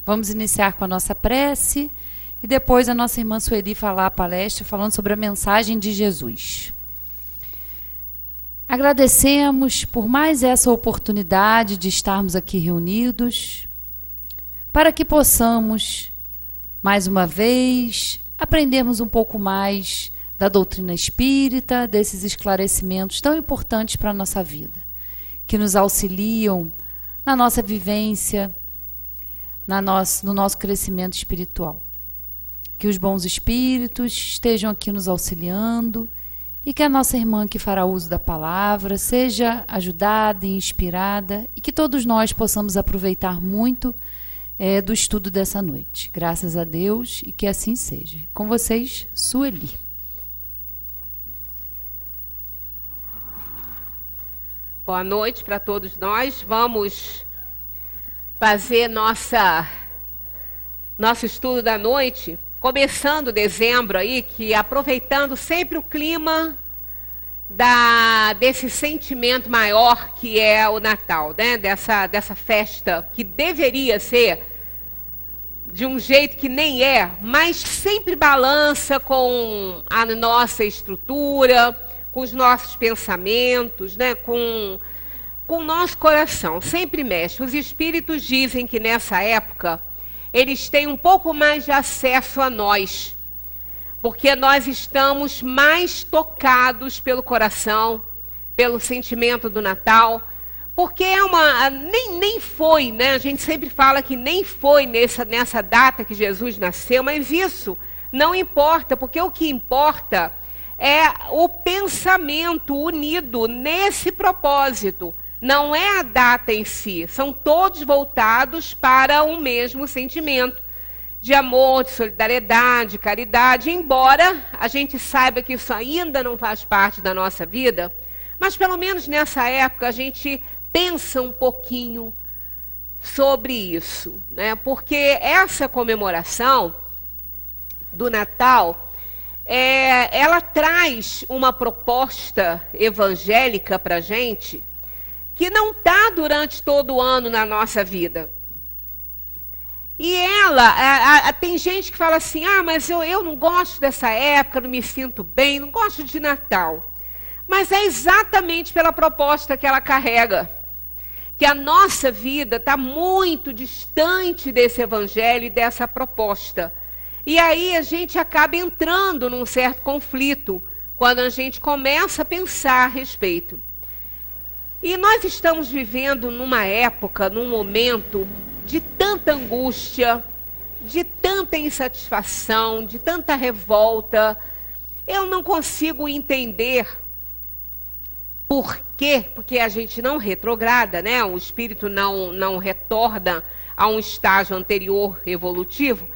Vamos iniciar com a nossa prece e depois a nossa irmã Sueli falar a palestra falando sobre a mensagem de Jesus. Agradecemos por mais essa oportunidade de estarmos aqui reunidos, para que possamos, mais uma vez, aprendermos um pouco mais da doutrina espírita, desses esclarecimentos tão importantes para a nossa vida, que nos auxiliam na nossa vivência, no nosso crescimento espiritual. Que os bons espíritos estejam aqui nos auxiliando e que a nossa irmã que fará uso da palavra seja ajudada e inspirada e que todos nós possamos aproveitar muito do estudo dessa noite. Graças a Deus e que assim seja. Com vocês, Sueli. Boa noite para todos nós. Vamos fazer nosso estudo da noite, começando dezembro aí, que aproveitando sempre o clima desse sentimento maior que é o Natal, né? Dessa festa que deveria ser de um jeito que nem é, mas sempre balança com a nossa estrutura, com os nossos pensamentos, né? Com o nosso coração, sempre mexe. Os espíritos dizem que nessa época eles têm um pouco mais de acesso a nós, porque nós estamos mais tocados pelo coração, pelo sentimento do Natal, porque nem foi, né? A gente sempre fala que nem foi nessa data que Jesus nasceu, mas isso não importa, porque o que importa é o pensamento unido nesse propósito. Não é a data em si, são todos voltados para o mesmo sentimento de amor, de solidariedade, de caridade, embora a gente saiba que isso ainda não faz parte da nossa vida, mas pelo menos nessa época a gente pensa um pouquinho sobre isso, né? Porque essa comemoração do Natal, ela traz uma proposta evangélica para a gente, que não está durante todo o ano na nossa vida. E tem gente que fala assim, mas eu não gosto dessa época, não me sinto bem, não gosto de Natal. Mas é exatamente pela proposta que ela carrega, que a nossa vida está muito distante desse evangelho e dessa proposta. E aí a gente acaba entrando num certo conflito, quando a gente começa a pensar a respeito. E nós estamos vivendo numa época, num momento de tanta angústia, de tanta insatisfação, de tanta revolta. Eu não consigo entender por quê, porque a gente não retrograda, né? O espírito não retorna a um estágio anterior evolutivo.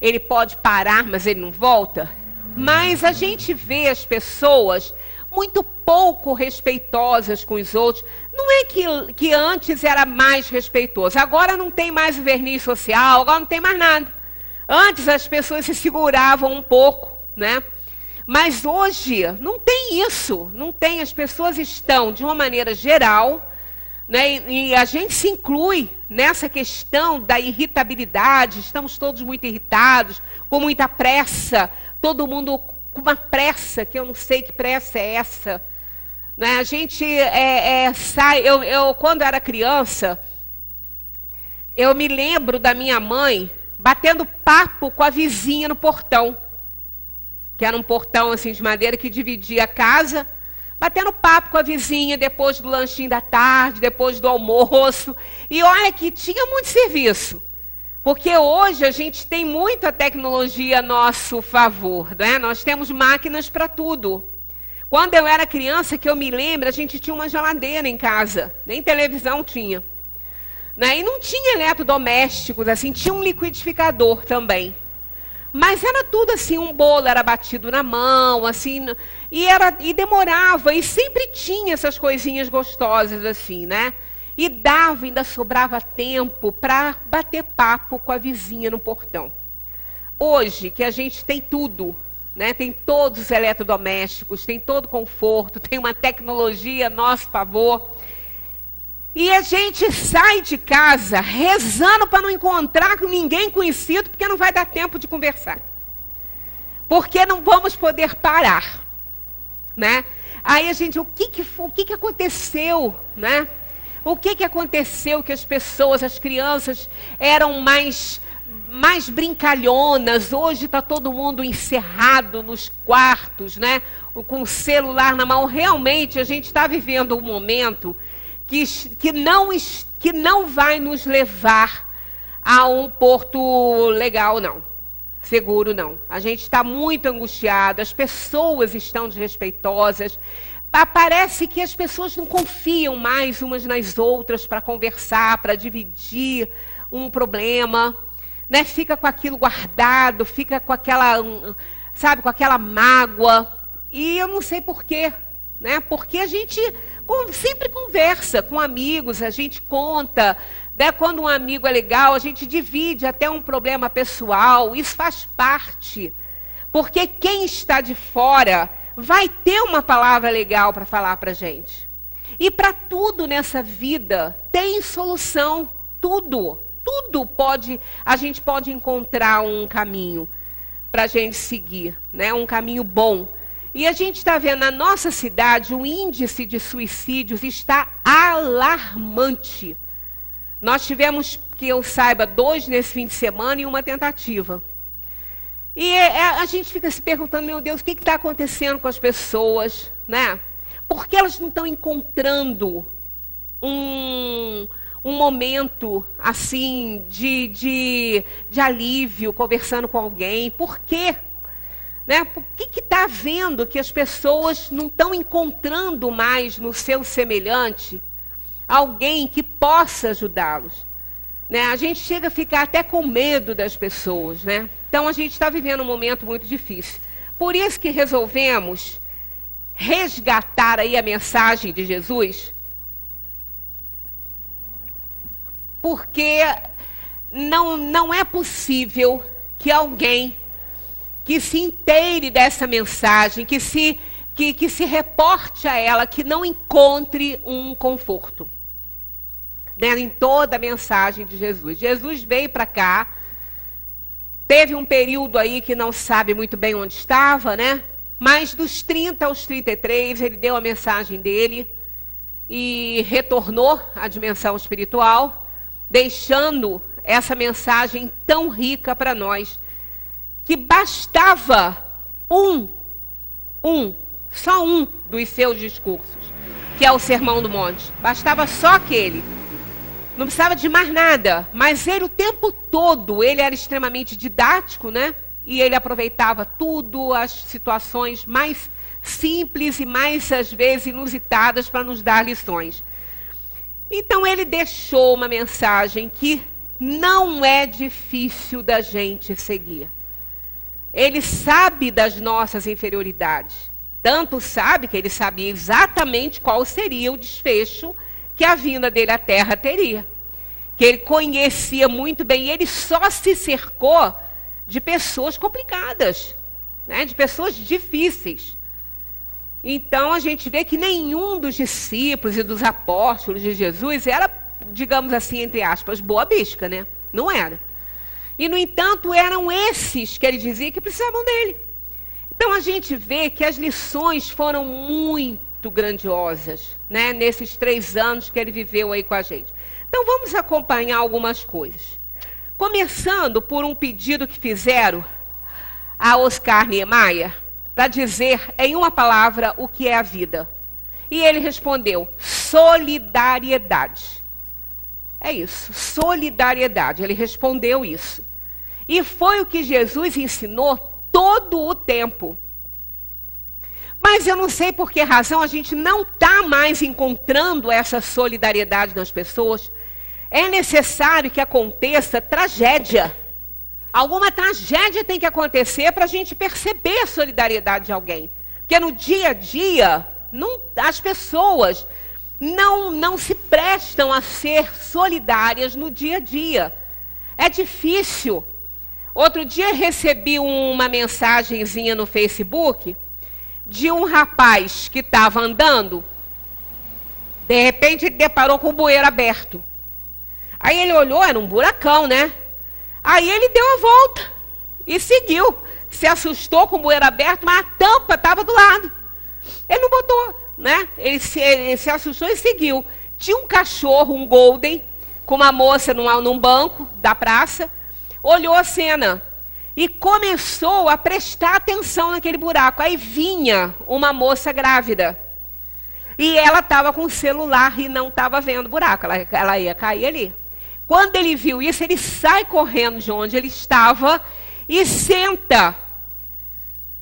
Ele pode parar, mas ele não volta. Mas a gente vê as pessoas muito pouco respeitosas com os outros. Não é que antes era mais respeitoso, agora não tem mais verniz social, agora não tem mais nada. Antes as pessoas se seguravam um pouco, né? Mas hoje não tem isso, não tem. As pessoas estão, de uma maneira geral, né? E a gente se inclui nessa questão da irritabilidade, estamos todos muito irritados, com muita pressa, todo mundo com uma pressa, que eu não sei que pressa é essa. Né? A gente sai... Eu, quando era criança, eu me lembro da minha mãe batendo papo com a vizinha no portão, que era um portão assim, de madeira que dividia a casa, batendo papo com a vizinha depois do lanchinho da tarde, depois do almoço. E olha que tinha muito serviço. Porque hoje a gente tem muita tecnologia a nosso favor, né? Nós temos máquinas para tudo. Quando eu era criança, que eu me lembro, a gente tinha uma geladeira em casa, nem televisão tinha. Né? E não tinha eletrodomésticos, assim, tinha um liquidificador também. Mas era tudo assim, um bolo era batido na mão, assim, e demorava, e sempre tinha essas coisinhas gostosas assim, né? E ainda sobrava tempo para bater papo com a vizinha no portão. Hoje, que a gente tem tudo, né? Tem todos os eletrodomésticos, tem todo o conforto, tem uma tecnologia a nosso favor. E a gente sai de casa rezando para não encontrar com ninguém conhecido, porque não vai dar tempo de conversar. Porque não vamos poder parar, né? Aí a gente, o que aconteceu, né? O que aconteceu que as pessoas, as crianças eram mais brincalhonas, hoje está todo mundo encerrado nos quartos, né? Com o celular na mão. Realmente a gente está vivendo um momento que não vai nos levar a um porto legal, não. Seguro, não. A gente está muito angustiado, as pessoas estão desrespeitosas. Parece que as pessoas não confiam mais umas nas outras para conversar, para dividir um problema, né? Fica com aquilo guardado, fica com aquela, sabe, com aquela mágoa. E eu não sei por quê, né? Porque a gente sempre conversa com amigos, a gente conta, né? Quando um amigo é legal, a gente divide até um problema pessoal, isso faz parte. Porque quem está de fora vai ter uma palavra legal para falar para a gente. E para tudo nessa vida tem solução, tudo a gente pode encontrar um caminho para a gente seguir, né? Um caminho bom. E a gente está vendo na nossa cidade o índice de suicídios está alarmante. Nós tivemos, que eu saiba, 2 nesse fim de semana e uma tentativa. E a gente fica se perguntando, meu Deus, o que está acontecendo com as pessoas, né? Por que elas não estão encontrando um momento, assim, de alívio, conversando com alguém? Por quê? Né? Por que está havendo que as pessoas não estão encontrando mais no seu semelhante alguém que possa ajudá-los? Né? A gente chega a ficar até com medo das pessoas, né? Então a gente está vivendo um momento muito difícil. Por isso que resolvemos resgatar aí a mensagem de Jesus, porque não é possível que alguém que se inteire dessa mensagem, que se reporte a ela, que não encontre um conforto, né, em toda a mensagem de Jesus. Jesus veio para cá, teve um período aí que não sabe muito bem onde estava, né? Mas dos 30 aos 33, ele deu a mensagem dele e retornou à dimensão espiritual, deixando essa mensagem tão rica para nós, que bastava só um dos seus discursos, que é o Sermão do Monte. Bastava só aquele. Não precisava de mais nada. Mas ele, o tempo todo, ele era extremamente didático, né? E ele aproveitava tudo, as situações mais simples e mais, às vezes, inusitadas para nos dar lições. Então, ele deixou uma mensagem que não é difícil da gente seguir. Ele sabe das nossas inferioridades. Tanto sabe que ele sabia exatamente qual seria o desfecho que a vinda dele à Terra teria. Que ele conhecia muito bem, e ele só se cercou de pessoas complicadas, né? De pessoas difíceis. Então a gente vê que nenhum dos discípulos e dos apóstolos de Jesus era, digamos assim, entre aspas, boa bisca, né? Não era. E, no entanto, eram esses que ele dizia que precisavam dele. Então a gente vê que as lições foram muito grandiosas, né? Nesses 3 anos que ele viveu aí com a gente. Então vamos acompanhar algumas coisas. Começando por um pedido que fizeram a Oscar Niemeyer, para dizer em uma palavra o que é a vida. E ele respondeu: solidariedade. É isso, solidariedade. Ele respondeu isso. E foi o que Jesus ensinou todo o tempo. Mas eu não sei por que razão a gente não está mais encontrando essa solidariedade nas pessoas. É necessário que aconteça tragédia. Alguma tragédia tem que acontecer para a gente perceber a solidariedade de alguém. Porque no dia a dia, as pessoas não se prestam a ser solidárias no dia a dia. É difícil. Outro dia recebi uma mensagenzinha no Facebook de um rapaz que estava andando De repente ele deparou com o bueiro aberto. Aí ele olhou, era um buracão, né? Aí ele deu a volta e seguiu. Se assustou com o bueiro aberto, mas a tampa estava do lado. Ele não botou, né? Ele se assustou e seguiu. Tinha um cachorro, um golden, com uma moça num banco da praça, olhou a cena e começou a prestar atenção naquele buraco. Aí vinha uma moça grávida. E ela estava com o celular e não estava vendo o buraco. Ela ia cair ali. Quando ele viu isso, ele sai correndo de onde ele estava e senta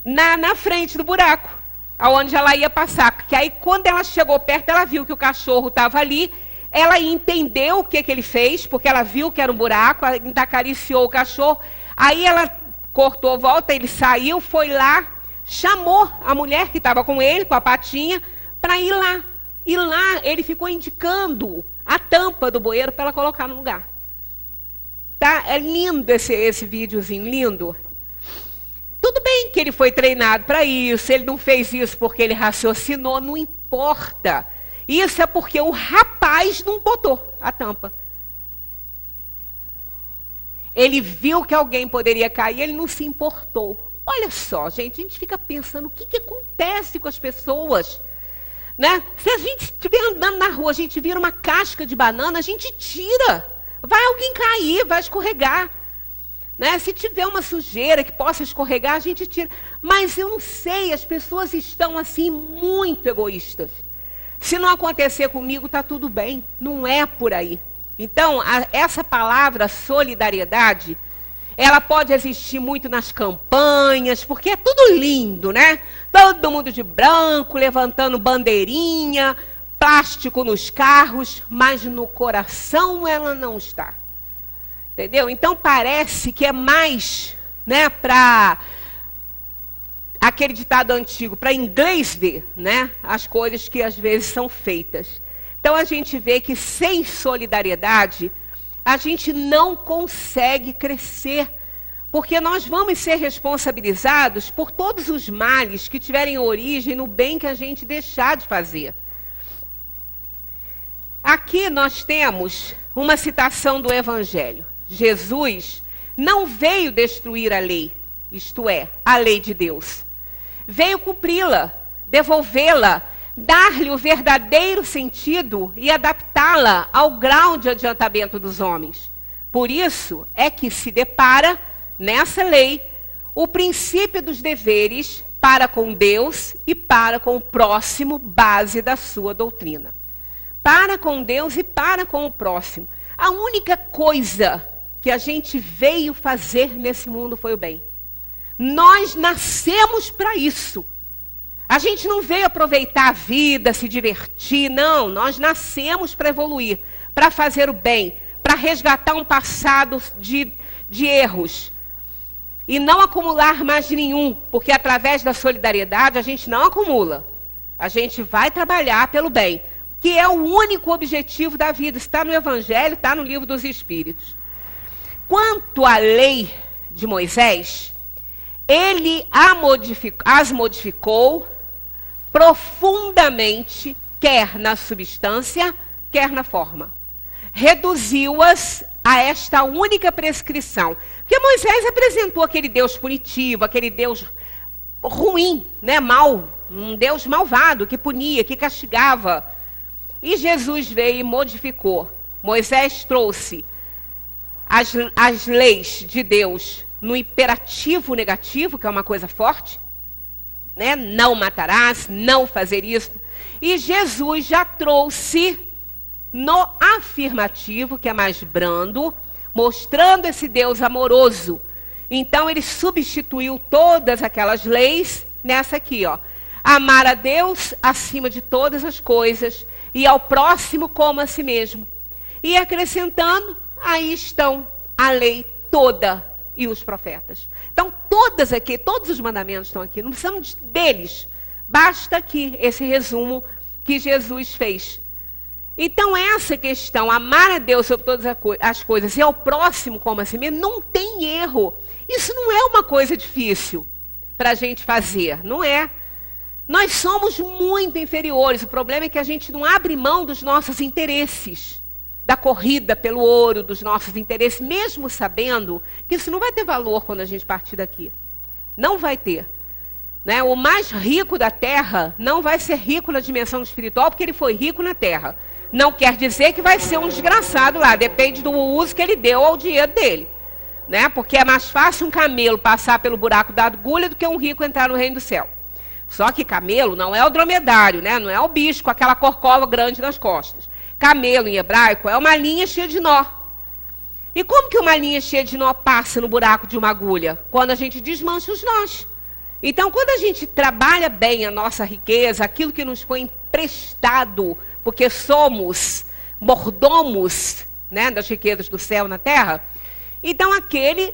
na frente do buraco, aonde ela ia passar. Porque aí, quando ela chegou perto, ela viu que o cachorro estava ali. Ela entendeu o que ele fez, porque ela viu que era um buraco, ainda acariciou o cachorro. Aí ela cortou a volta, ele saiu, foi lá, chamou a mulher que estava com ele, com a patinha, para ir lá. E lá ele ficou indicando a tampa do bueiro para ela colocar no lugar. Tá? É lindo esse videozinho, lindo. Tudo bem que ele foi treinado para isso, ele não fez isso porque ele raciocinou, não importa. Isso é porque o rapaz não botou a tampa. Ele viu que alguém poderia cair, ele não se importou. Olha só, gente, a gente fica pensando o que acontece com as pessoas. Né? Se a gente estiver andando na rua, a gente vira uma casca de banana, a gente tira. Vai alguém cair, vai escorregar. Né? Se tiver uma sujeira que possa escorregar, a gente tira. Mas eu não sei, as pessoas estão assim muito egoístas. Se não acontecer comigo, está tudo bem. Não é por aí. Então, essa palavra solidariedade, ela pode existir muito nas campanhas, porque é tudo lindo, né? Todo mundo de branco, levantando bandeirinha, plástico nos carros, mas no coração ela não está. Entendeu? Então parece que é mais, né, para aquele ditado antigo, para inglês ver, né, as coisas que às vezes são feitas. Então a gente vê que sem solidariedade, a gente não consegue crescer, porque nós vamos ser responsabilizados por todos os males que tiverem origem no bem que a gente deixar de fazer. Aqui nós temos uma citação do Evangelho. Jesus não veio destruir a lei, isto é, a lei de Deus. Veio cumpri-la, devolvê-la, dar-lhe o verdadeiro sentido e adaptá-la ao grau de adiantamento dos homens. Por isso é que se depara, nessa lei, o princípio dos deveres para com Deus e para com o próximo, base da sua doutrina. Para com Deus e para com o próximo. A única coisa que a gente veio fazer nesse mundo foi o bem. Nós nascemos para isso. A gente não veio aproveitar a vida, se divertir, não. Nós nascemos para evoluir, para fazer o bem, para resgatar um passado de erros. E não acumular mais nenhum, porque através da solidariedade a gente não acumula. A gente vai trabalhar pelo bem, que é o único objetivo da vida. Está no Evangelho, está no Livro dos Espíritos. Quanto à lei de Moisés, ele as modificou profundamente, quer na substância, quer na forma. Reduziu-as a esta única prescrição. Porque Moisés apresentou aquele Deus punitivo, aquele Deus ruim, né, mau, um Deus malvado, que punia, que castigava. E Jesus veio e modificou. Moisés trouxe as leis de Deus no imperativo negativo, que é uma coisa forte, né? Não matarás, não fazer isso. E Jesus já trouxe no afirmativo, que é mais brando, mostrando esse Deus amoroso. Então ele substituiu todas aquelas leis nessa aqui, ó. Amar a Deus acima de todas as coisas e ao próximo como a si mesmo. E acrescentando, aí estão a lei toda e os profetas. Então, todos os mandamentos estão aqui, não precisamos deles. Basta aqui esse resumo que Jesus fez. Então, essa questão, amar a Deus sobre todas as coisas e ao próximo como a si mesmo, não tem erro. Isso não é uma coisa difícil para a gente fazer, não é? Nós somos muito inferiores. O problema é que a gente não abre mão dos nossos interesses, da corrida pelo ouro, dos nossos interesses, mesmo sabendo que isso não vai ter valor quando a gente partir daqui. Não vai ter. Né? O mais rico da terra não vai ser rico na dimensão espiritual porque ele foi rico na terra. Não quer dizer que vai ser um desgraçado lá. Depende do uso que ele deu ao dinheiro dele. Né? Porque é mais fácil um camelo passar pelo buraco da agulha do que um rico entrar no reino do céu. Só que camelo não é o dromedário, né? Não é o bicho com aquela corcova grande nas costas. Camelo, em hebraico, é uma linha cheia de nó. E como que uma linha cheia de nó passa no buraco de uma agulha? Quando a gente desmancha os nós. Então, quando a gente trabalha bem a nossa riqueza, aquilo que nos foi emprestado, porque somos mordomos, né, das riquezas do céu na terra, então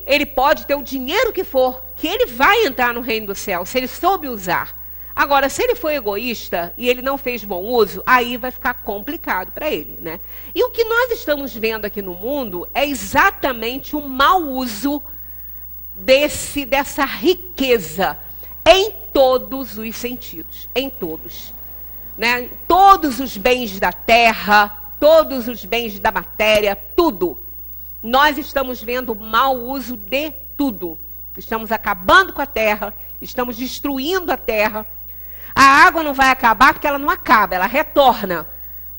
ele pode ter o dinheiro que for, que ele vai entrar no reino do céu, se ele soube usar. Agora, se ele for egoísta e ele não fez bom uso, aí vai ficar complicado para ele, né? E o que nós estamos vendo aqui no mundo é exatamente um mau uso dessa riqueza em todos os sentidos, em todos. Né? Todos os bens da terra, todos os bens da matéria, tudo. Nós estamos vendo o mau uso de tudo. Estamos acabando com a terra, estamos destruindo a terra. A água não vai acabar porque ela não acaba, ela retorna.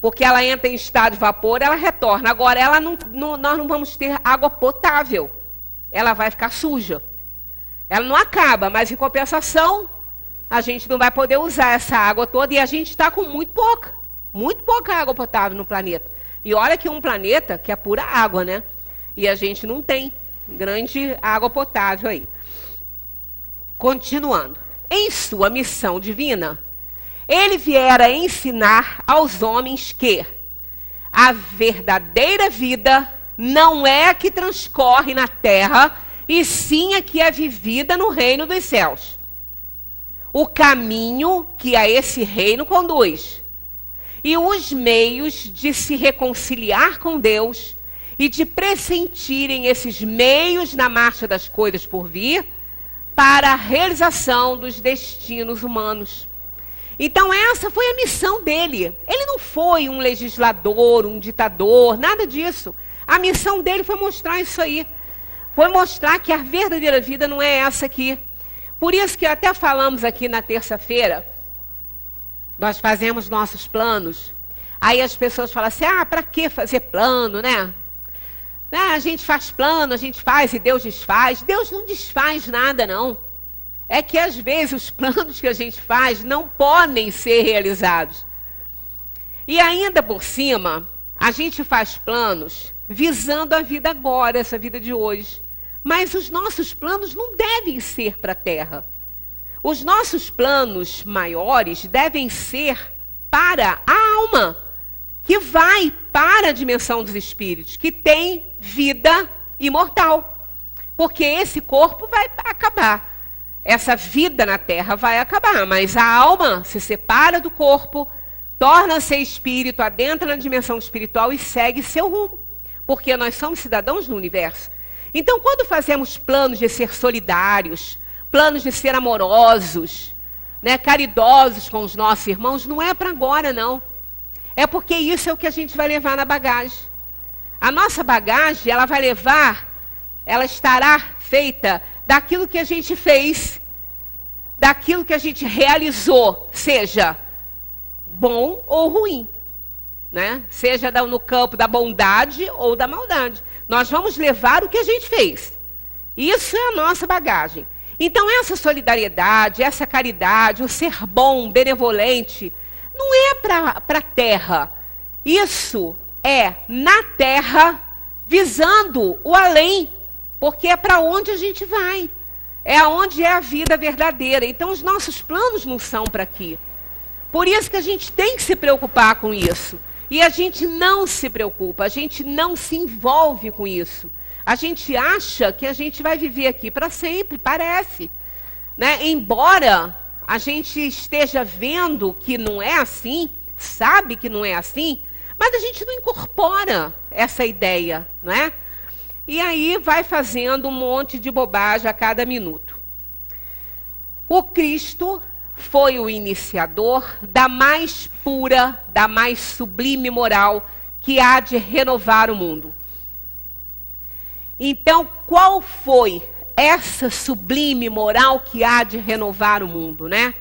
Porque ela entra em estado de vapor, ela retorna. Agora, nós não vamos ter água potável. Ela vai ficar suja. Ela não acaba, mas em compensação, a gente não vai poder usar essa água toda e a gente está com muito pouca água potável no planeta. E olha que um planeta que é pura água, né? E a gente não tem grande água potável aí. Continuando. Em sua missão divina, ele viera ensinar aos homens que a verdadeira vida não é a que transcorre na terra, e sim a que é vivida no reino dos céus. O caminho que a esse reino conduz. E os meios de se reconciliar com Deus e de pressentirem esses meios na marcha das coisas por vir para a realização dos destinos humanos. Então essa foi a missão dele. Ele não foi um legislador, um ditador, nada disso. A missão dele foi mostrar isso aí. Foi mostrar que a verdadeira vida não é essa aqui. Por isso que até falamos aqui na terça-feira, nós fazemos nossos planos. Aí as pessoas falam assim, para que fazer plano, né? A gente faz plano, a gente faz e Deus desfaz. Deus não desfaz nada, não. É que às vezes os planos que a gente faz não podem ser realizados. E ainda por cima, a gente faz planos visando a vida agora, essa vida de hoje. Mas os nossos planos não devem ser para a terra. Os nossos planos maiores devem ser para a alma, que vai para a dimensão dos espíritos, que tem vida imortal. Porque esse corpo vai acabar. Essa vida na terra vai acabar, mas a alma se separa do corpo, torna-se espírito, adentra na dimensão espiritual e segue seu rumo. Porque nós somos cidadãos do universo. Então, quando fazemos planos de ser solidários, planos de ser amorosos, né, caridosos com os nossos irmãos, não é para agora, não. É porque isso é o que a gente vai levar na bagagem. A nossa bagagem, ela estará feita daquilo que a gente fez, daquilo que a gente realizou, seja bom ou ruim. Né? Seja no campo da bondade ou da maldade. Nós vamos levar o que a gente fez. Isso é a nossa bagagem. Então, essa solidariedade, essa caridade, o ser bom, benevolente, não é para a terra. Isso é na terra, visando o além. Porque é para onde a gente vai. É aonde é a vida verdadeira. Então, os nossos planos não são para aqui. Por isso que a gente tem que se preocupar com isso. E a gente não se preocupa, a gente não se envolve com isso. A gente acha que a gente vai viver aqui para sempre, parece. Né? Embora a gente esteja vendo que não é assim, sabe que não é assim, mas a gente não incorpora essa ideia, não é? E aí vai fazendo um monte de bobagem a cada minuto. O Cristo foi o iniciador da mais pura, da mais sublime moral que há de renovar o mundo. Então, qual foi essa sublime moral que há de renovar o mundo, né?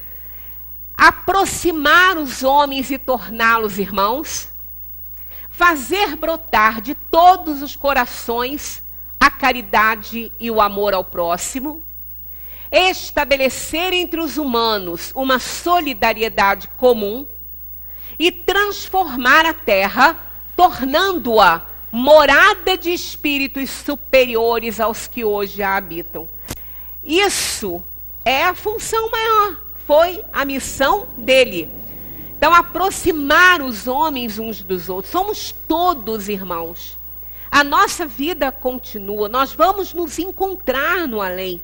Aproximar os homens e torná-los irmãos, fazer brotar de todos os corações a caridade e o amor ao próximo, estabelecer entre os humanos uma solidariedade comum e transformar a Terra, tornando-a morada de espíritos superiores aos que hoje a habitam. Isso é a função maior, foi a missão dele. Então, aproximar os homens uns dos outros. Somos todos irmãos. A nossa vida continua, nós vamos nos encontrar no além.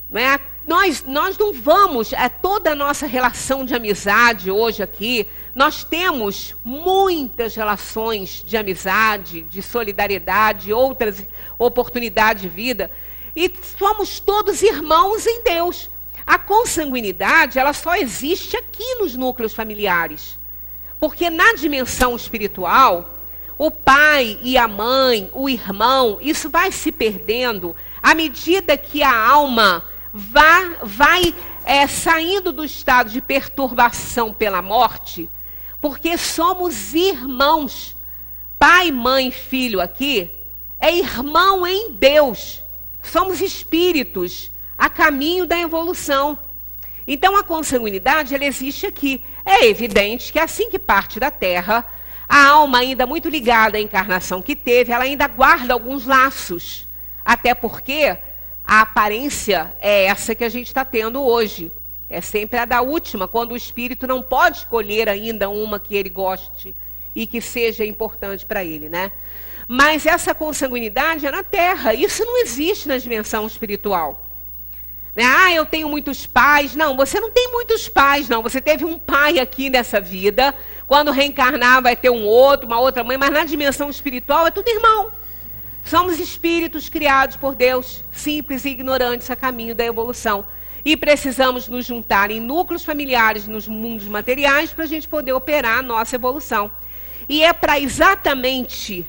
Não é? Nós não vamos, toda a nossa relação de amizade hoje aqui, nós temos muitas relações de amizade, de solidariedade, outras oportunidades de vida, e somos todos irmãos em Deus. A consanguinidade, ela só existe aqui nos núcleos familiares, porque na dimensão espiritual, o pai e a mãe, o irmão, isso vai se perdendo à medida que a alma vai saindo do estado de perturbação pela morte, porque somos irmãos. Pai, mãe, filho aqui é irmão em Deus. Somos espíritos a caminho da evolução. Então a consanguinidade, ela existe aqui. É evidente que assim que parte da Terra, a alma ainda muito ligada à encarnação que teve, ela ainda guarda alguns laços. Até porque a aparência é essa que a gente está tendo hoje. É sempre a da última, quando o espírito não pode escolher ainda uma que ele goste e que seja importante para ele, né? Mas essa consanguinidade é na Terra. Isso não existe na dimensão espiritual. Né? Ah, eu tenho muitos pais. Não, você não tem muitos pais, não. Você teve um pai aqui nessa vida. Quando reencarnar vai ter um outro, uma outra mãe. Mas na dimensão espiritual é tudo irmão. Somos espíritos criados por Deus, simples e ignorantes a caminho da evolução. E precisamos nos juntar em núcleos familiares nos mundos materiais para a gente poder operar a nossa evolução. E é para exatamente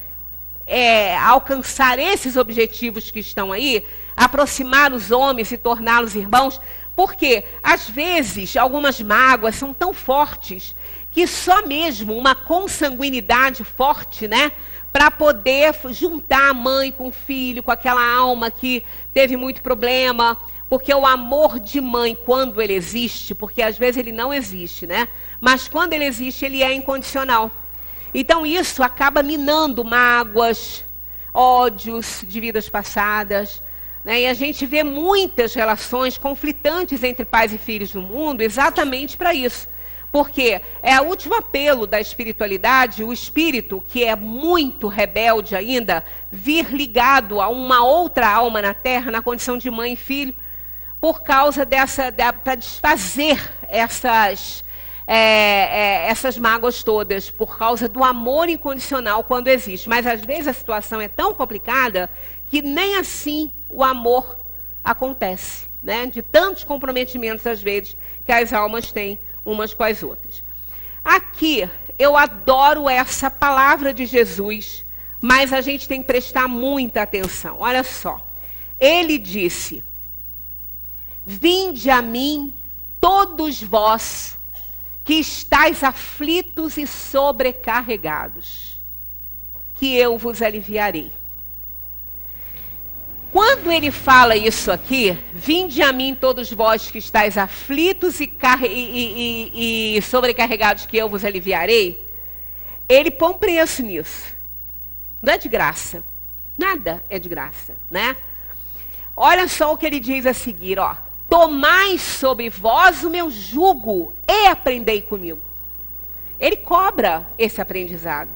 alcançar esses objetivos que estão aí, aproximar os homens e torná-los irmãos, porque, às vezes, algumas mágoas são tão fortes que só mesmo uma consanguinidade forte, né, para poder juntar a mãe com o filho, com aquela alma que teve muito problema, porque o amor de mãe, quando ele existe, porque às vezes ele não existe, né, mas quando ele existe, ele é incondicional. Então isso acaba minando mágoas, ódios de vidas passadas, né? E a gente vê muitas relações conflitantes entre pais e filhos no mundo exatamente para isso. Porque é o último apelo da espiritualidade, o espírito, que é muito rebelde ainda, vir ligado a uma outra alma na Terra, na condição de mãe e filho, por causa para desfazer essas mágoas todas, por causa do amor incondicional quando existe. Mas às vezes a situação é tão complicada que nem assim o amor acontece, né? De tantos comprometimentos às vezes que as almas têm umas com as outras. Aqui eu adoro essa palavra de Jesus, mas a gente tem que prestar muita atenção. Olha só, ele disse: vinde a mim todos vós que estáis aflitos e sobrecarregados, que eu vos aliviarei. Quando ele fala isso aqui, vinde a mim todos vós que estáis aflitos e sobrecarregados, que eu vos aliviarei, ele põe um preço nisso. Não é de graça. Nada é de graça, né? Olha só o que ele diz a seguir, ó. Tomai sobre vós o meu jugo e aprendei comigo. Ele cobra esse aprendizado.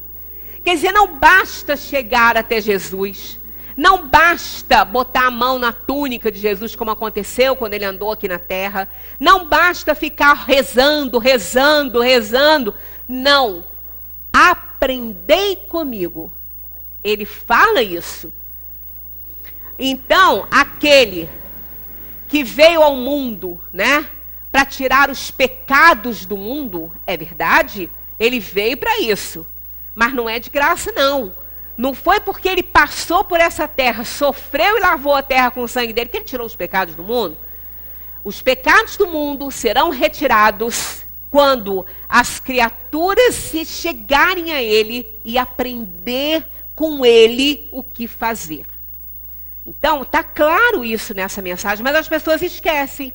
Quer dizer, não basta chegar até Jesus. Não basta botar a mão na túnica de Jesus, como aconteceu quando ele andou aqui na terra. Não basta ficar rezando. Não. Aprendei comigo. Ele fala isso. Então, aquele que veio ao mundo, né, para tirar os pecados do mundo, é verdade, ele veio para isso. Mas não é de graça, não. Não foi porque ele passou por essa terra, sofreu e lavou a terra com o sangue dele, que ele tirou os pecados do mundo. Os pecados do mundo serão retirados quando as criaturas se chegarem a ele e aprender com ele o que fazer. Então, está claro isso nessa mensagem, mas as pessoas esquecem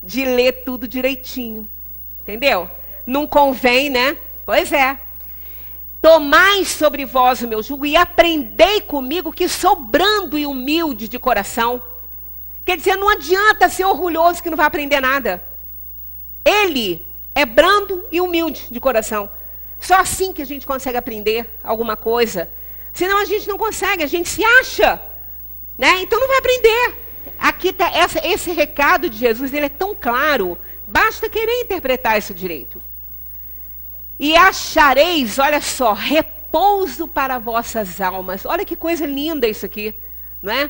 de ler tudo direitinho. Entendeu? Não convém, né? Pois é. Tomai sobre vós o meu jugo e aprendei comigo, que sou brando e humilde de coração. Quer dizer, não adianta ser orgulhoso que não vai aprender nada. Ele é brando e humilde de coração. Só assim que a gente consegue aprender alguma coisa. Senão a gente não consegue, a gente se acha, né? Então não vai aprender. Aqui está esse recado de Jesus, ele é tão claro. Basta querer interpretar isso direito. E achareis, olha só, repouso para vossas almas. Olha que coisa linda isso aqui, não é?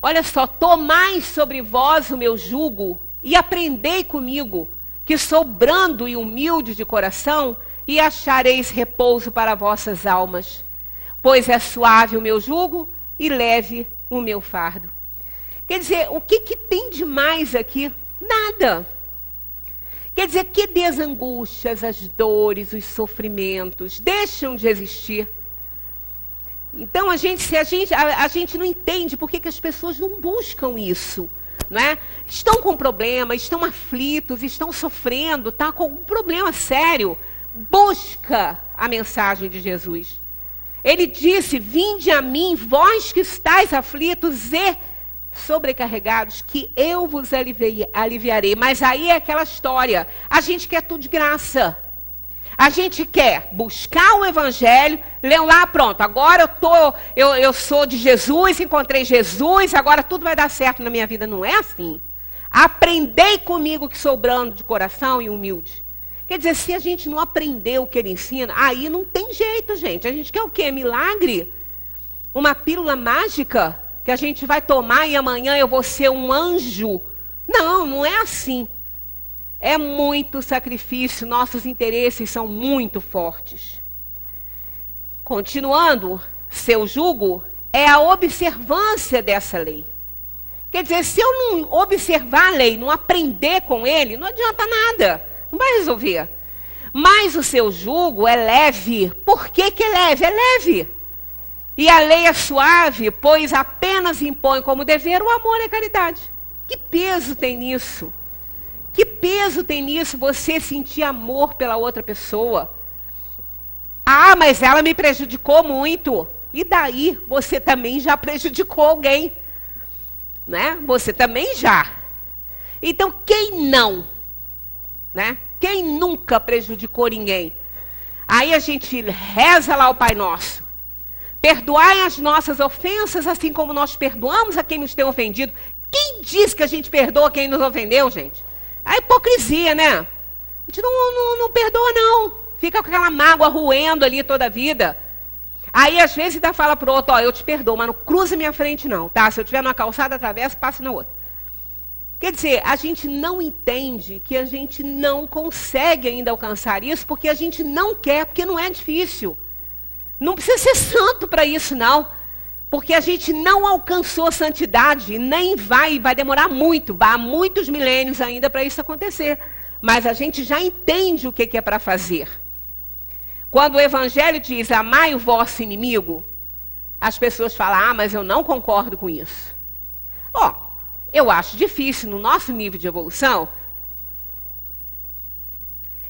Olha só, tomai sobre vós o meu jugo e aprendei comigo, que sou brando e humilde de coração, e achareis repouso para vossas almas. Pois é suave o meu jugo e leve o meu fardo. Quer dizer, o que tem de mais aqui? Nada. Quer dizer, que desangústias, as dores, os sofrimentos deixam de existir. Então, a gente não entende por que as pessoas não buscam isso. Não é? Estão com problema, estão aflitos, estão sofrendo, tá com um problema sério. Busca a mensagem de Jesus. Ele disse, vinde a mim, vós que estáis aflitos e sobrecarregados, que eu vos aliviarei. Mas aí é aquela história, a gente quer tudo de graça. A gente quer buscar o evangelho, ler lá, pronto, agora eu sou de Jesus, encontrei Jesus, agora tudo vai dar certo na minha vida. Não é assim. Aprendei comigo, que sou brando de coração e humilde. Quer dizer, se a gente não aprender o que ele ensina, aí não tem jeito, gente. A gente quer o quê? Milagre? Uma pílula mágica que a gente vai tomar e amanhã eu vou ser um anjo? Não, não é assim. É muito sacrifício, nossos interesses são muito fortes. Continuando, seu jugo é a observância dessa lei. Quer dizer, se eu não observar a lei, não aprender com ele, não adianta nada, não vai resolver. Mas o seu jugo é leve. Por que é leve? É leve. E a lei é suave, pois apenas impõe como dever o amor e a caridade. Que peso tem nisso? Que peso tem nisso você sentir amor pela outra pessoa? Ah, mas ela me prejudicou muito. E daí? Você também já prejudicou alguém. Né? Você também já. Então, quem não? Né? Quem nunca prejudicou ninguém? Aí a gente reza lá o Pai Nosso. Perdoai as nossas ofensas, assim como nós perdoamos a quem nos tem ofendido. Quem diz que a gente perdoa quem nos ofendeu, gente? A hipocrisia, né? A gente não perdoa, não. Fica com aquela mágoa roendo ali toda a vida. Aí, às vezes, ainda fala pro outro, ó, eu te perdoo, mas não cruza minha frente, não, tá? Se eu estiver numa calçada, atravessa, passa na outra. Quer dizer, a gente não entende que a gente não consegue ainda alcançar isso, porque a gente não quer, porque não é difícil. Não precisa ser santo para isso, não. Porque a gente não alcançou santidade, nem vai demorar muito, há muitos milênios ainda para isso acontecer. Mas a gente já entende o que é para fazer. Quando o Evangelho diz, amai o vosso inimigo, as pessoas falam, ah, mas eu não concordo com isso. Ó, eu acho difícil, no nosso nível de evolução,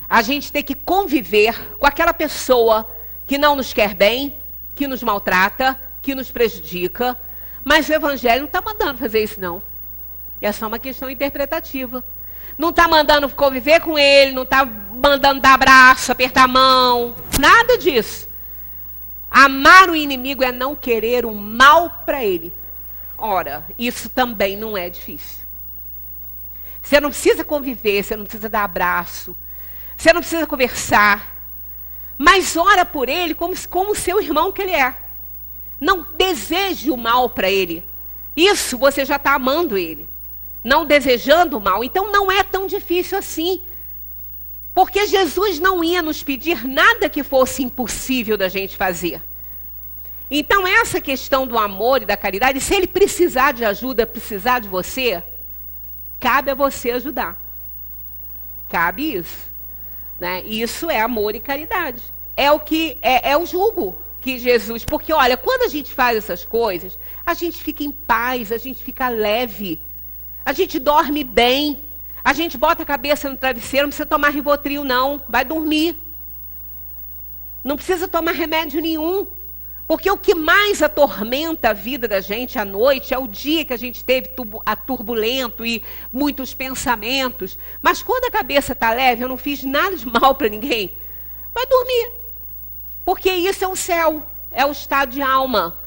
a gente ter que conviver com aquela pessoa que não nos quer bem, que nos maltrata, que nos prejudica, mas o Evangelho não está mandando fazer isso, não. É só uma questão interpretativa. Não está mandando conviver com ele, não está mandando dar abraço, apertar a mão, nada disso. Amar o inimigo é não querer o mal para ele. Ora, isso também não é difícil. Você não precisa conviver, você não precisa dar abraço, você não precisa conversar, mas ora por ele como seu irmão que ele é. Não deseje o mal para ele. Isso você já está amando ele. não desejando o mal. Então não é tão difícil assim. Porque Jesus não ia nos pedir nada que fosse impossível da gente fazer. Então essa questão do amor e da caridade, se ele precisar de ajuda, precisar de você, cabe a você ajudar. Cabe isso. Né? Isso é amor e caridade. É o que é o jugo que Jesus... Porque, olha, quando a gente faz essas coisas, a gente fica em paz, a gente fica leve, a gente dorme bem, a gente bota a cabeça no travesseiro, não precisa tomar Rivotril, não. Vai dormir. Não precisa tomar remédio nenhum. Porque o que mais atormenta a vida da gente à noite é o dia que a gente teve turbulento e muitos pensamentos. Mas quando a cabeça está leve, eu não fiz nada de mal para ninguém, vai dormir. Porque isso é o céu, é o estado de alma.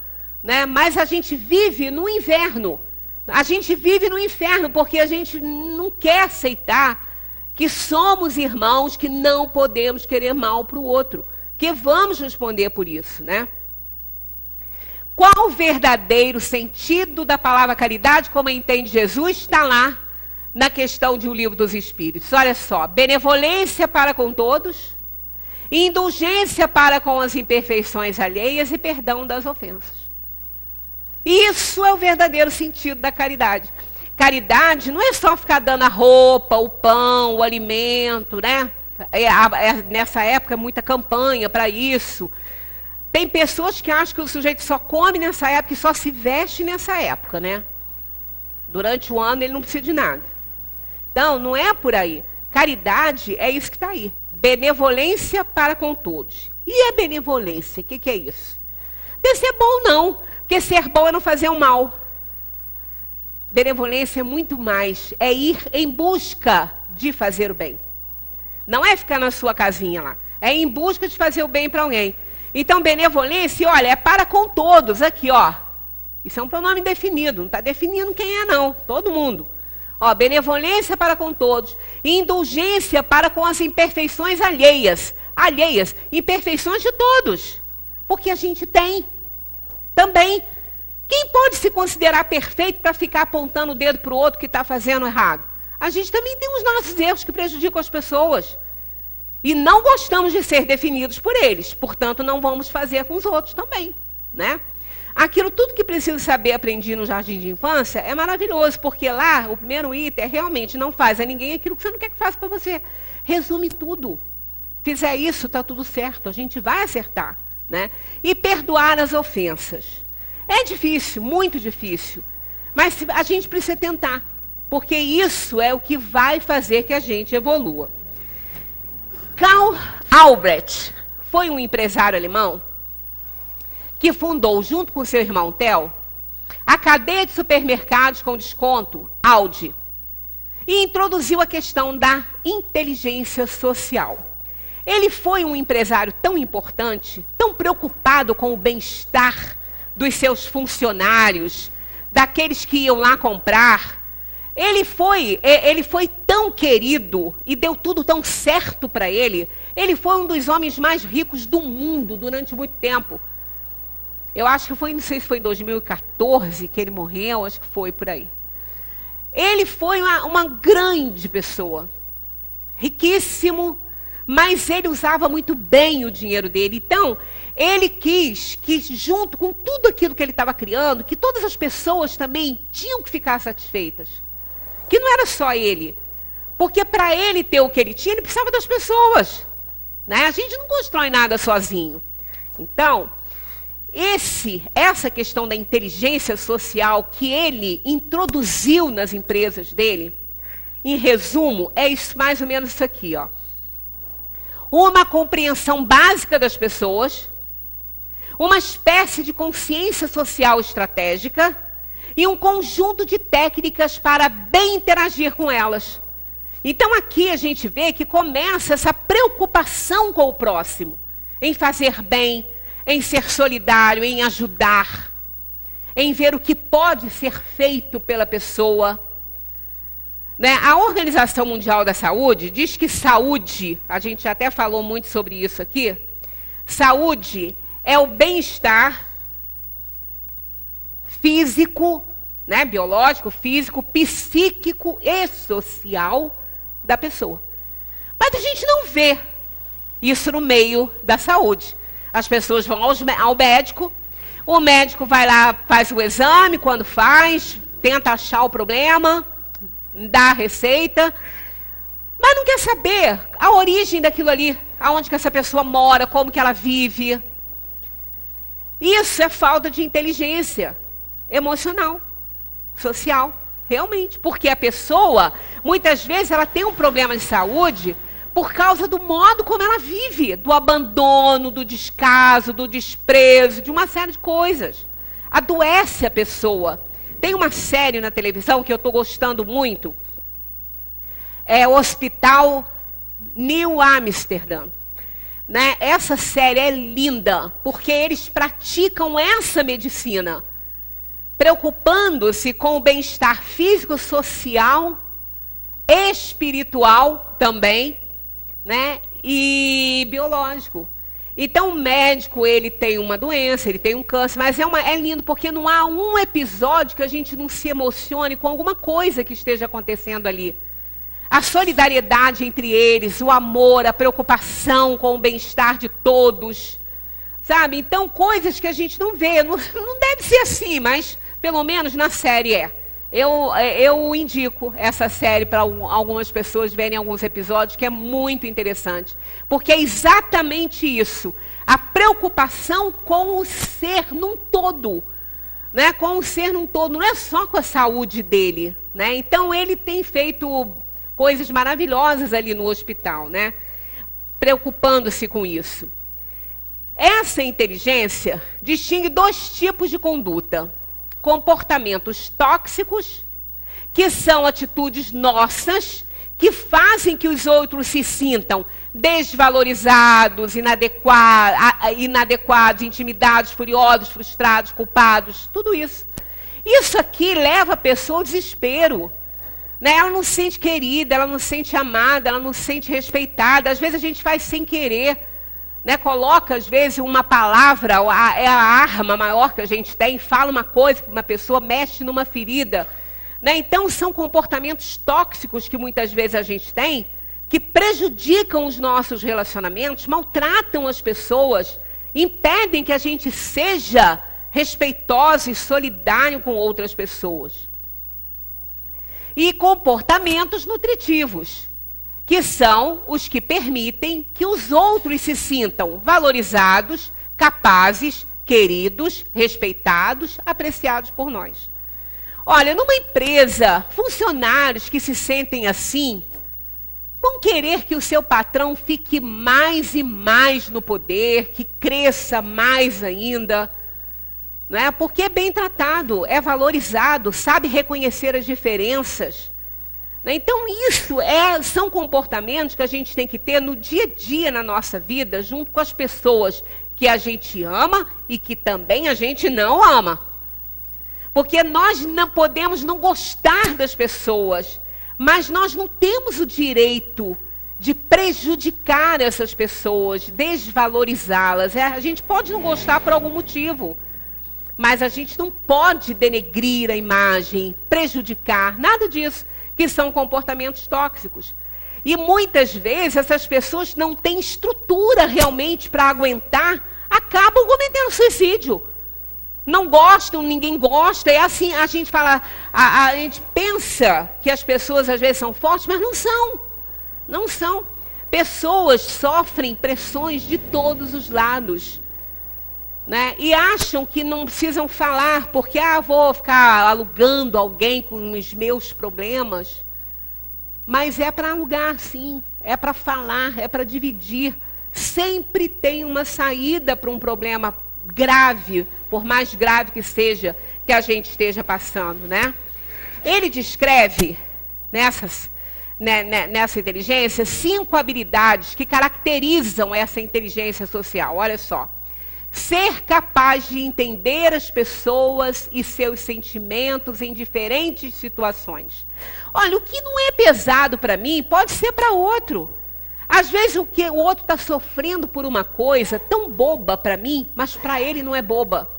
Né? Mas a gente vive no inverno. A gente vive no inferno porque a gente não quer aceitar que somos irmãos, que não podemos querer mal para o outro. Que vamos responder por isso, né? Qual o verdadeiro sentido da palavra caridade, como entende Jesus, está lá na questão de O Livro dos Espíritos. Olha só, benevolência para com todos, indulgência para com as imperfeições alheias e perdão das ofensas. Isso é o verdadeiro sentido da caridade. Caridade não é só ficar dando a roupa, o pão, o alimento, né? Nessa época, muita campanha para isso. Tem pessoas que acham que o sujeito só come nessa época e só se veste nessa época, né? Durante o ano ele não precisa de nada. Então, não é por aí. Caridade é isso que está aí. Benevolência para com todos. E a benevolência, o que é isso? Deve ser bom, não. Porque ser bom é não fazer o mal. Benevolência é muito mais. É ir em busca de fazer o bem. Não é ficar na sua casinha lá. É ir em busca de fazer o bem para alguém. Então, benevolência, olha, é para com todos. Aqui, ó. Isso é um pronome definido. Não está definindo quem é, não. Todo mundo. Ó, benevolência para com todos. E indulgência para com as imperfeições alheias. Alheias. Imperfeições de todos. Porque a gente tem. Também. Quem pode se considerar perfeito para ficar apontando o dedo para o outro que está fazendo errado? A gente também tem os nossos erros que prejudicam as pessoas. E não gostamos de ser definidos por eles. Portanto, não vamos fazer com os outros também. Né? Aquilo tudo que preciso saber, aprendi no jardim de infância, é maravilhoso. Porque lá, o primeiro item é realmente não faz a ninguém aquilo que você não quer que faça para você. Resume tudo. Fizer isso, está tudo certo. A gente vai acertar. Né? E perdoar as ofensas. É difícil, muito difícil. Mas a gente precisa tentar. Porque isso é o que vai fazer que a gente evolua. Karl Albrecht foi um empresário alemão que fundou, junto com seu irmão Theo, a cadeia de supermercados com desconto Aldi e introduziu a questão da inteligência social. Ele foi um empresário tão importante, tão preocupado com o bem-estar dos seus funcionários, daqueles que iam lá comprar. Ele foi tão querido e deu tudo tão certo para ele. Ele foi um dos homens mais ricos do mundo durante muito tempo. Eu acho que foi, não sei se foi em 2014 que ele morreu, acho que foi por aí. Ele foi uma grande pessoa, riquíssimo, mas ele usava muito bem o dinheiro dele. Então, ele quis que, junto com tudo aquilo que ele estava criando, que todas as pessoas também tinham que ficar satisfeitas. Que não era só ele. Porque para ele ter o que ele tinha, ele precisava das pessoas. Né? A gente não constrói nada sozinho. Então, essa questão da inteligência social que ele introduziu nas empresas dele, em resumo, é isso, mais ou menos isso aqui. Ó. Uma compreensão básica das pessoas, uma espécie de consciência social estratégica, e um conjunto de técnicas para bem interagir com elas. Então aqui a gente vê que começa essa preocupação com o próximo, em fazer bem, em ser solidário, em ajudar, em ver o que pode ser feito pela pessoa. Né? A Organização Mundial da Saúde diz que saúde, a gente até falou muito sobre isso aqui, saúde é o bem-estar físico, né? Biológico, físico, psíquico e social da pessoa. Mas a gente não vê isso no meio da saúde. As pessoas vão ao médico, o médico vai lá, faz o exame, quando faz, tenta achar o problema, dá a receita, mas não quer saber a origem daquilo ali, aonde que essa pessoa mora, como que ela vive. Isso é falta de inteligência emocional, social, realmente. Porque a pessoa, muitas vezes, ela tem um problema de saúde por causa do modo como ela vive, do abandono, do descaso, do desprezo, de uma série de coisas. Adoece a pessoa. Tem uma série na televisão que eu estou gostando muito, é o Hospital New Amsterdam. Né? Essa série é linda, porque eles praticam essa medicina, preocupando-se com o bem-estar físico, social, espiritual também, né? E biológico. Então o médico, ele tem uma doença, ele tem um câncer, mas é lindo porque não há um episódio que a gente não se emocione com alguma coisa que esteja acontecendo ali. A solidariedade entre eles, o amor, a preocupação com o bem-estar de todos, sabe? Então, coisas que a gente não vê, não deve ser assim, mas pelo menos na série é. Eu indico essa série para algumas pessoas verem alguns episódios, que é muito interessante. Porque é exatamente isso, a preocupação com o ser num todo. Né? Com o ser num todo, não é só com a saúde dele. Né? Então, ele tem feito coisas maravilhosas ali no hospital, né? Preocupando-se com isso. Essa inteligência distingue dois tipos de conduta. Comportamentos tóxicos, que são atitudes nossas, que fazem que os outros se sintam desvalorizados, inadequados, intimidados, furiosos, frustrados, culpados, tudo isso. Isso aqui leva a pessoa ao desespero. Né? Ela não se sente querida, ela não se sente amada, ela não se sente respeitada. Às vezes a gente faz sem querer. Né? Coloca, às vezes, uma palavra, é a arma maior que a gente tem, fala uma coisa que uma pessoa mexe numa ferida. Né? Então, são comportamentos tóxicos que muitas vezes a gente tem, que prejudicam os nossos relacionamentos, maltratam as pessoas, impedem que a gente seja respeitoso e solidário com outras pessoas. E comportamentos nutritivos, que são os que permitem que os outros se sintam valorizados, capazes, queridos, respeitados, apreciados por nós. Olha, numa empresa, funcionários que se sentem assim, vão querer que o seu patrão fique mais e mais no poder, que cresça mais ainda, né? Porque é bem tratado, é valorizado, sabe reconhecer as diferenças. Né? Então, isso são comportamentos que a gente tem que ter no dia a dia na nossa vida, junto com as pessoas que a gente ama e que também a gente não ama. Porque nós não podemos não gostar das pessoas, mas nós não temos o direito de prejudicar essas pessoas, desvalorizá-las. A gente pode não gostar por algum motivo, mas a gente não pode denegrir a imagem, prejudicar, nada disso, que são comportamentos tóxicos. E muitas vezes essas pessoas não têm estrutura realmente para aguentar, acabam cometendo suicídio. Não gostam, ninguém gosta, é assim, a gente fala, a gente pensa que as pessoas às vezes são fortes, mas não são. Não são. Pessoas sofrem pressões de todos os lados. Né? E acham que não precisam falar, porque vou ficar alugando alguém com os meus problemas. Mas é para alugar, sim. É para falar, é para dividir. Sempre tem uma saída para um problema grave, por mais grave que seja, que a gente esteja passando. Né? Ele descreve, nessa inteligência, 5 habilidades que caracterizam essa inteligência social. Olha só. Ser capaz de entender as pessoas e seus sentimentos em diferentes situações. Olha, o que não é pesado para mim pode ser para outro. Às vezes o que o outro está sofrendo por uma coisa tão boba para mim, mas para ele não é boba.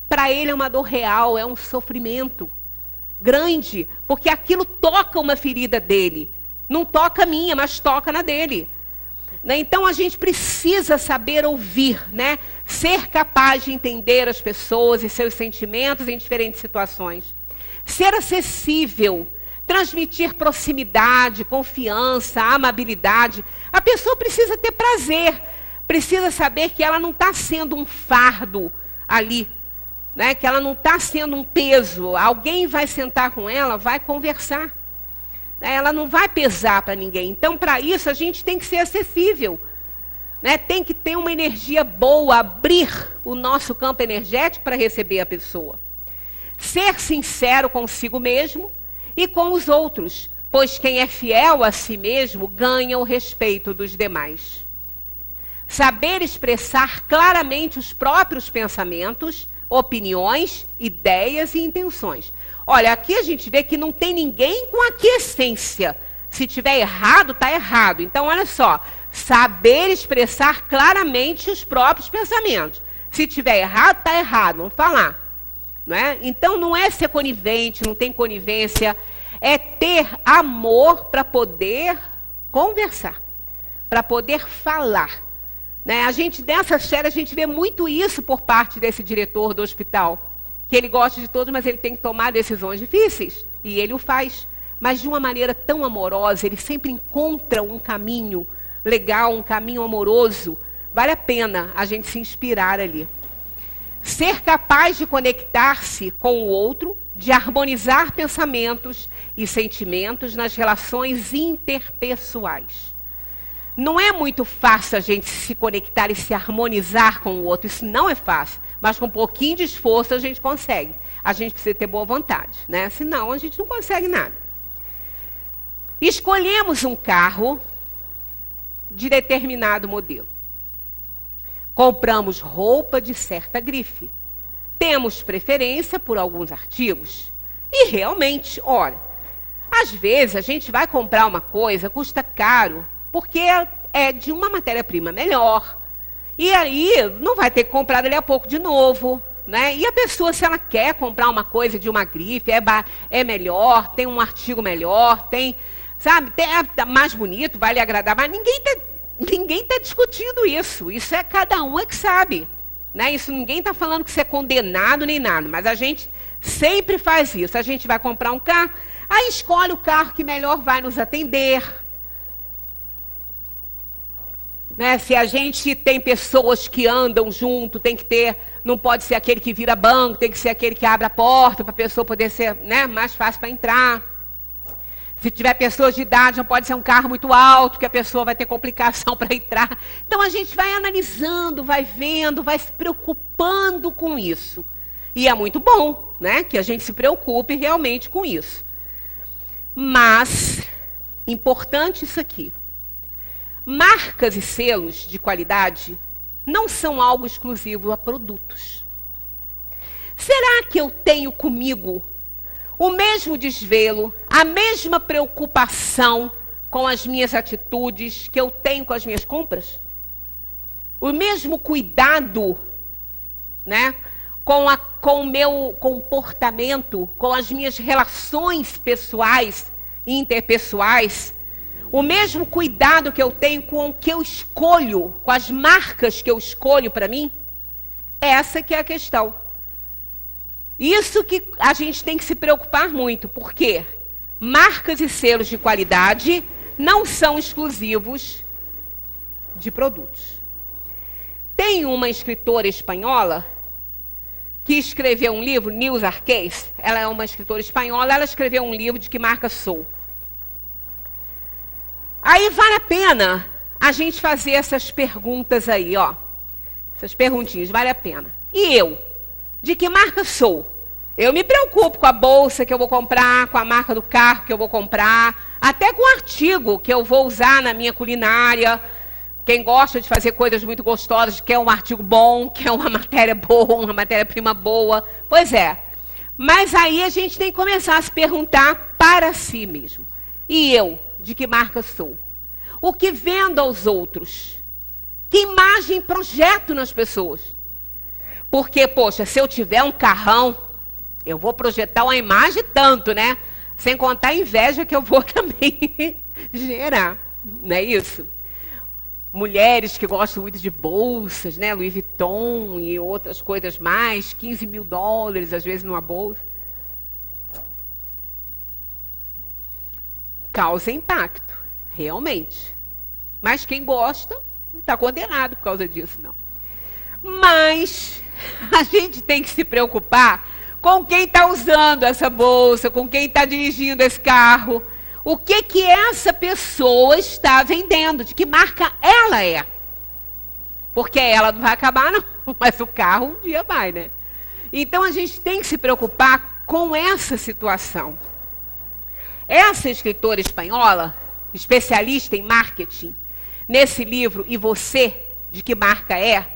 Para ele é uma dor real, é um sofrimento. grande, porque aquilo toca uma ferida dele. Não toca a minha, mas toca na dele. Né? Então a gente precisa saber ouvir, né? Ser capaz de entender as pessoas e seus sentimentos em diferentes situações. Ser acessível, transmitir proximidade, confiança, amabilidade. A pessoa precisa ter prazer, precisa saber que ela não está sendo um fardo ali, né? Que ela não está sendo um peso. Alguém vai sentar com ela, vai conversar. Ela não vai pesar para ninguém. Então, para isso, a gente tem que ser acessível. Né? Tem que ter uma energia boa, abrir o nosso campo energético para receber a pessoa. Ser sincero consigo mesmo e com os outros, pois quem é fiel a si mesmo ganha o respeito dos demais. Saber expressar claramente os próprios pensamentos, opiniões, ideias e intenções. Olha, aqui a gente vê que não tem ninguém com aquiescência. Se tiver errado, está errado. Então, olha só, saber expressar claramente os próprios pensamentos. Se tiver errado, está errado, vamos falar. Não é? Então, não é ser conivente, não tem conivência, é ter amor para poder conversar, para poder falar. Né? A gente, nessa série, a gente vê muito isso por parte desse diretor do hospital. Que ele gosta de todos, mas ele tem que tomar decisões difíceis. E ele o faz. Mas de uma maneira tão amorosa, ele sempre encontra um caminho legal, um caminho amoroso. Vale a pena a gente se inspirar ali. Ser capaz de conectar-se com o outro, de harmonizar pensamentos e sentimentos nas relações interpessoais. Não é muito fácil a gente se conectar e se harmonizar com o outro. Isso não é fácil. Mas com um pouquinho de esforço a gente consegue. A gente precisa ter boa vontade, né? Senão a gente não consegue nada. Escolhemos um carro de determinado modelo. Compramos roupa de certa grife. Temos preferência por alguns artigos. E realmente, olha, às vezes a gente vai comprar uma coisa, custa caro, porque é de uma matéria-prima melhor. E aí, não vai ter que comprar dali a pouco de novo. Né? E a pessoa, se ela quer comprar uma coisa de uma grife, é melhor, tem um artigo melhor, sabe, é mais bonito, vai lhe agradar, mas ninguém tá discutindo isso. Isso é cada um é que sabe. Né? Isso ninguém está falando que você é condenado nem nada, mas a gente sempre faz isso. A gente vai comprar um carro, aí escolhe o carro que melhor vai nos atender. Né? Se a gente tem pessoas que andam junto, tem que ter, não pode ser aquele que vira banco, tem que ser aquele que abre a porta para a pessoa poder ser, né, mais fácil para entrar. Se tiver pessoas de idade, não pode ser um carro muito alto, que a pessoa vai ter complicação para entrar. Então a gente vai analisando, vai vendo, vai se preocupando com isso. E é muito bom, né, que a gente se preocupe realmente com isso. Mas, importante isso aqui. Marcas e selos de qualidade não são algo exclusivo a produtos. Será que eu tenho comigo o mesmo desvelo, a mesma preocupação com as minhas atitudes que eu tenho com as minhas compras? O mesmo cuidado, né, com o meu comportamento, com as minhas relações pessoais e interpessoais? O mesmo cuidado que eu tenho com o que eu escolho, com as marcas que eu escolho para mim? Essa que é a questão. Isso que a gente tem que se preocupar muito, porque marcas e selos de qualidade não são exclusivos de produtos. Tem uma escritora espanhola que escreveu um livro, Neus Arqués. Ela é uma escritora espanhola, ela escreveu um livro de que marca sou. Aí vale a pena a gente fazer essas perguntas aí, ó. Essas perguntinhas, vale a pena. E eu? De que marca sou? Eu me preocupo com a bolsa que eu vou comprar, com a marca do carro que eu vou comprar, até com o artigo que eu vou usar na minha culinária. Quem gosta de fazer coisas muito gostosas, quer um artigo bom, quer uma matéria boa, uma matéria-prima boa. Pois é. Mas aí a gente tem que começar a se perguntar para si mesmo. E eu? De que marca sou? O que vendo aos outros? Que imagem projeto nas pessoas? Porque, poxa, se eu tiver um carrão, Eu vou projetar uma imagem tanto, né? Sem contar a inveja que eu vou também gerar, não é isso? Mulheres que gostam muito de bolsas, né? Louis Vuitton e outras coisas mais, $15 mil, às vezes, numa bolsa. Causa impacto, realmente. Mas quem gosta não está condenado por causa disso, não. Mas a gente tem que se preocupar com quem está usando essa bolsa, com quem está dirigindo esse carro. O que essa pessoa está vendendo, de que marca ela é. Porque ela não vai acabar, não, mas o carro um dia vai, né? Então a gente tem que se preocupar com essa situação. Essa escritora espanhola, especialista em marketing, nesse livro, E Você, de que marca é,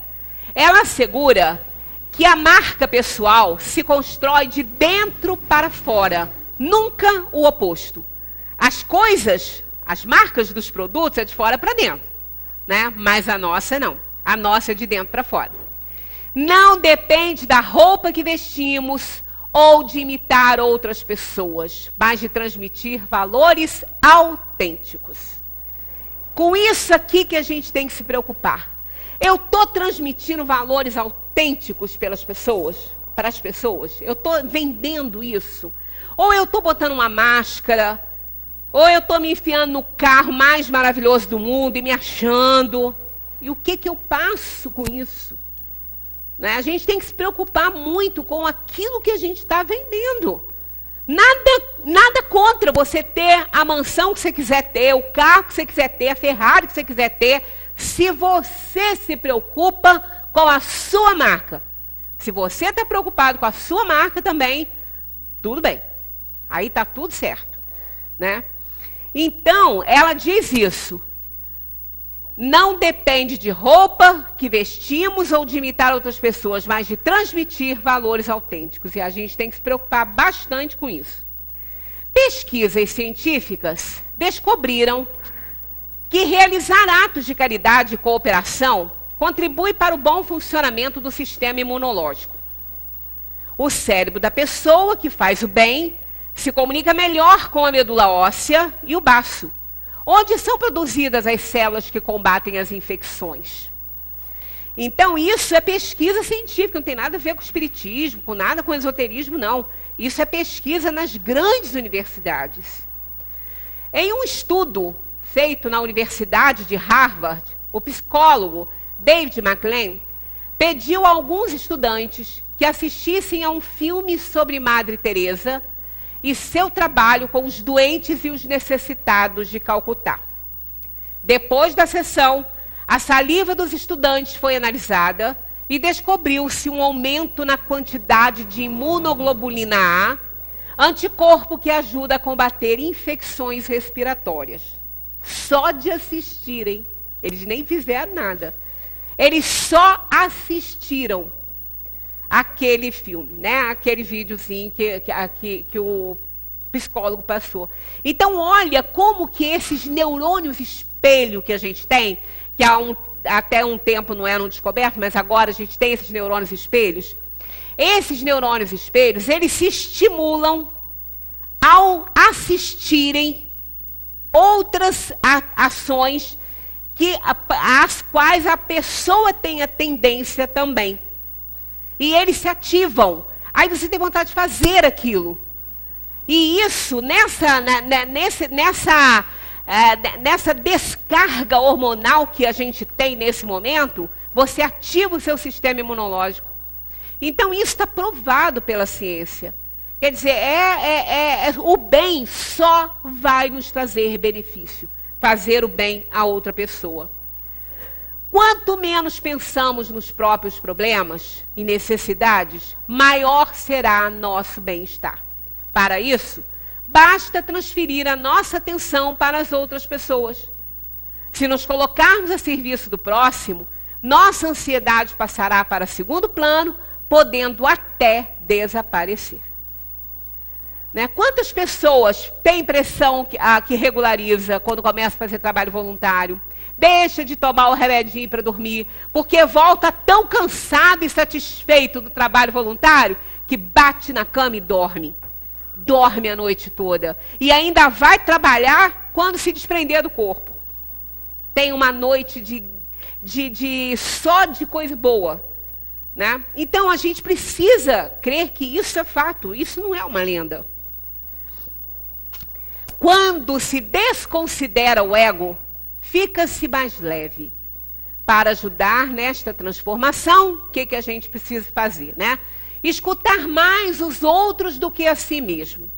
ela assegura que a marca pessoal se constrói de dentro para fora, nunca o oposto. As coisas, as marcas dos produtos é de fora para dentro, né? Mas a nossa não. A nossa é de dentro para fora. Não depende da roupa que vestimos ou de imitar outras pessoas, mas de transmitir valores autênticos. Com isso aqui que a gente tem que se preocupar. Eu estou transmitindo valores autênticos para as pessoas? Eu estou vendendo isso? Ou eu estou botando uma máscara? Ou eu estou me enfiando no carro mais maravilhoso do mundo e me achando? E o que eu passo com isso? Né? A gente tem que se preocupar muito com aquilo que a gente está vendendo. Nada contra você ter a mansão que você quiser ter, o carro que você quiser ter, a Ferrari que você quiser ter, se você se preocupa com a sua marca. Se você está preocupado com a sua marca também, tudo bem. Aí está tudo certo, né? Então, ela diz isso. Não depende de roupa que vestimos ou de imitar outras pessoas, mas de transmitir valores autênticos. E a gente tem que se preocupar bastante com isso. Pesquisas científicas descobriram que realizar atos de caridade e cooperação contribui para o bom funcionamento do sistema imunológico. O cérebro da pessoa que faz o bem se comunica melhor com a medula óssea e o baço, onde são produzidas as células que combatem as infecções. Então, isso é pesquisa científica, não tem nada a ver com espiritismo, com nada com esoterismo, não. Isso é pesquisa nas grandes universidades. Em um estudo feito na Universidade de Harvard, o psicólogo David McLean pediu a alguns estudantes que assistissem a um filme sobre Madre Teresa e seu trabalho com os doentes e os necessitados de Calcutá. Depois da sessão, a saliva dos estudantes foi analisada e descobriu-se um aumento na quantidade de imunoglobulina A, anticorpo que ajuda a combater infecções respiratórias. Só de assistirem, eles nem fizeram nada. Eles só assistiram aquele filme, né? Aquele videozinho que o psicólogo passou. Então, olha como que esses neurônios espelho que a gente tem, que até um tempo não eram descobertos, mas agora a gente tem esses neurônios espelhos. Esses neurônios espelhos, eles se estimulam ao assistirem outras ações às quais a pessoa tem a tendência também. E eles se ativam. Aí você tem vontade de fazer aquilo. E isso, nessa descarga hormonal que a gente tem nesse momento, você ativa o seu sistema imunológico. Então, isso está provado pela ciência. Quer dizer, o bem só vai nos trazer benefício. Fazer o bem a outra pessoa. Quanto menos pensamos nos próprios problemas e necessidades, maior será nosso bem-estar. Para isso, basta transferir a nossa atenção para as outras pessoas. Se nos colocarmos a serviço do próximo, nossa ansiedade passará para segundo plano, podendo até desaparecer. Né? Quantas pessoas têm impressão que regulariza quando começa a fazer trabalho voluntário? Deixa de tomar o remedinho para dormir, porque volta tão cansado e satisfeito do trabalho voluntário que bate na cama e dorme. Dorme a noite toda. E ainda vai trabalhar quando se desprender do corpo. Tem uma noite só de coisa boa. Né? Então a gente precisa crer que isso é fato. Isso não é uma lenda. Quando se desconsidera o ego, fica-se mais leve. Para ajudar nesta transformação, o que a gente precisa fazer, né? Escutar mais os outros do que a si mesmo.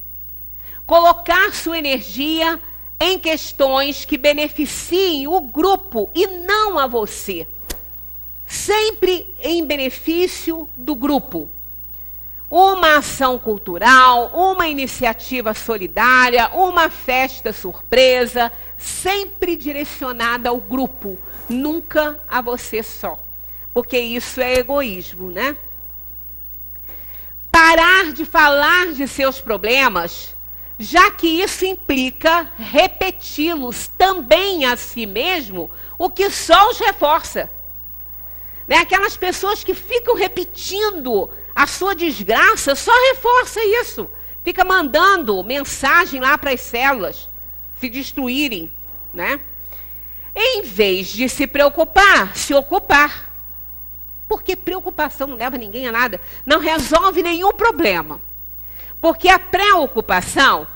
Colocar sua energia em questões que beneficiem o grupo e não a você. Sempre em benefício do grupo. Uma ação cultural, uma iniciativa solidária, uma festa surpresa, sempre direcionada ao grupo, nunca a você só. Porque isso é egoísmo, né? Parar de falar de seus problemas, já que isso implica repeti-los também a si mesmo, o que só os reforça. Né? Aquelas pessoas que ficam repetindo a sua desgraça, só reforça isso. Fica mandando mensagem lá para as células se destruírem, né? Em vez de se preocupar, se ocupar. Porque preocupação não leva ninguém a nada. Não resolve nenhum problema. Porque a preocupação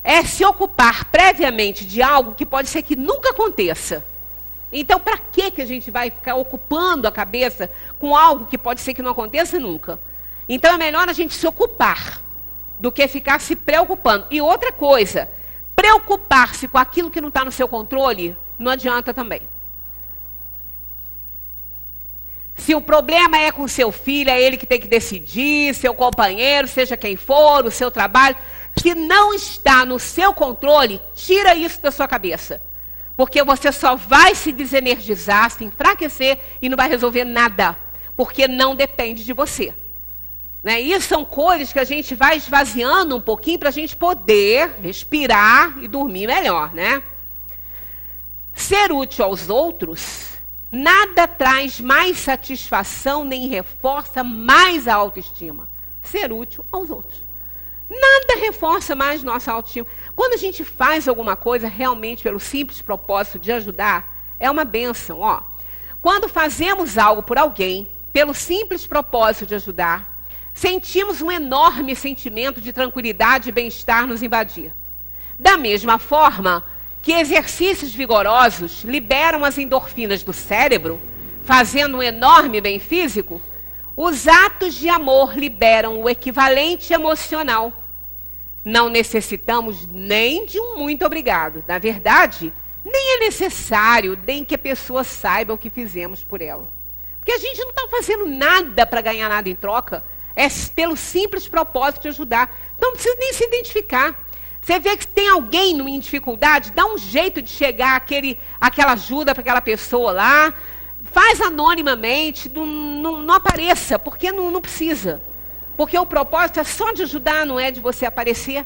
é se ocupar previamente de algo que pode ser que nunca aconteça. Então, para que a gente vai ficar ocupando a cabeça com algo que pode ser que não aconteça nunca? Então, é melhor a gente se ocupar do que ficar se preocupando. E outra coisa, preocupar-se com aquilo que não está no seu controle, não adianta também. Se o problema é com seu filho, é ele que tem que decidir, seu companheiro, seja quem for, o seu trabalho, que não está no seu controle, tira isso da sua cabeça. Porque você só vai se desenergizar, se enfraquecer e não vai resolver nada. Porque não depende de você. Né? Isso são coisas que a gente vai esvaziando um pouquinho para a gente poder respirar e dormir melhor, né? Ser útil aos outros, nada traz mais satisfação nem reforça mais a autoestima. Ser útil aos outros. Nada reforça mais nossa autoestima. Quando a gente faz alguma coisa realmente pelo simples propósito de ajudar, é uma bênção. Ó. Quando fazemos algo por alguém, pelo simples propósito de ajudar, sentimos um enorme sentimento de tranquilidade e bem-estar nos invadir. Da mesma forma que exercícios vigorosos liberam as endorfinas do cérebro, fazendo um enorme bem físico, os atos de amor liberam o equivalente emocional. Não necessitamos nem de um muito obrigado. Na verdade, nem é necessário nem que a pessoa saiba o que fizemos por ela. Porque a gente não está fazendo nada para ganhar nada em troca. É pelo simples propósito de ajudar. Então não precisa nem se identificar. Você vê que tem alguém em dificuldade, dá um jeito de chegar aquela ajuda para aquela pessoa lá, faz anonimamente, não apareça, porque não precisa. Porque o propósito é só de ajudar, não é de você aparecer.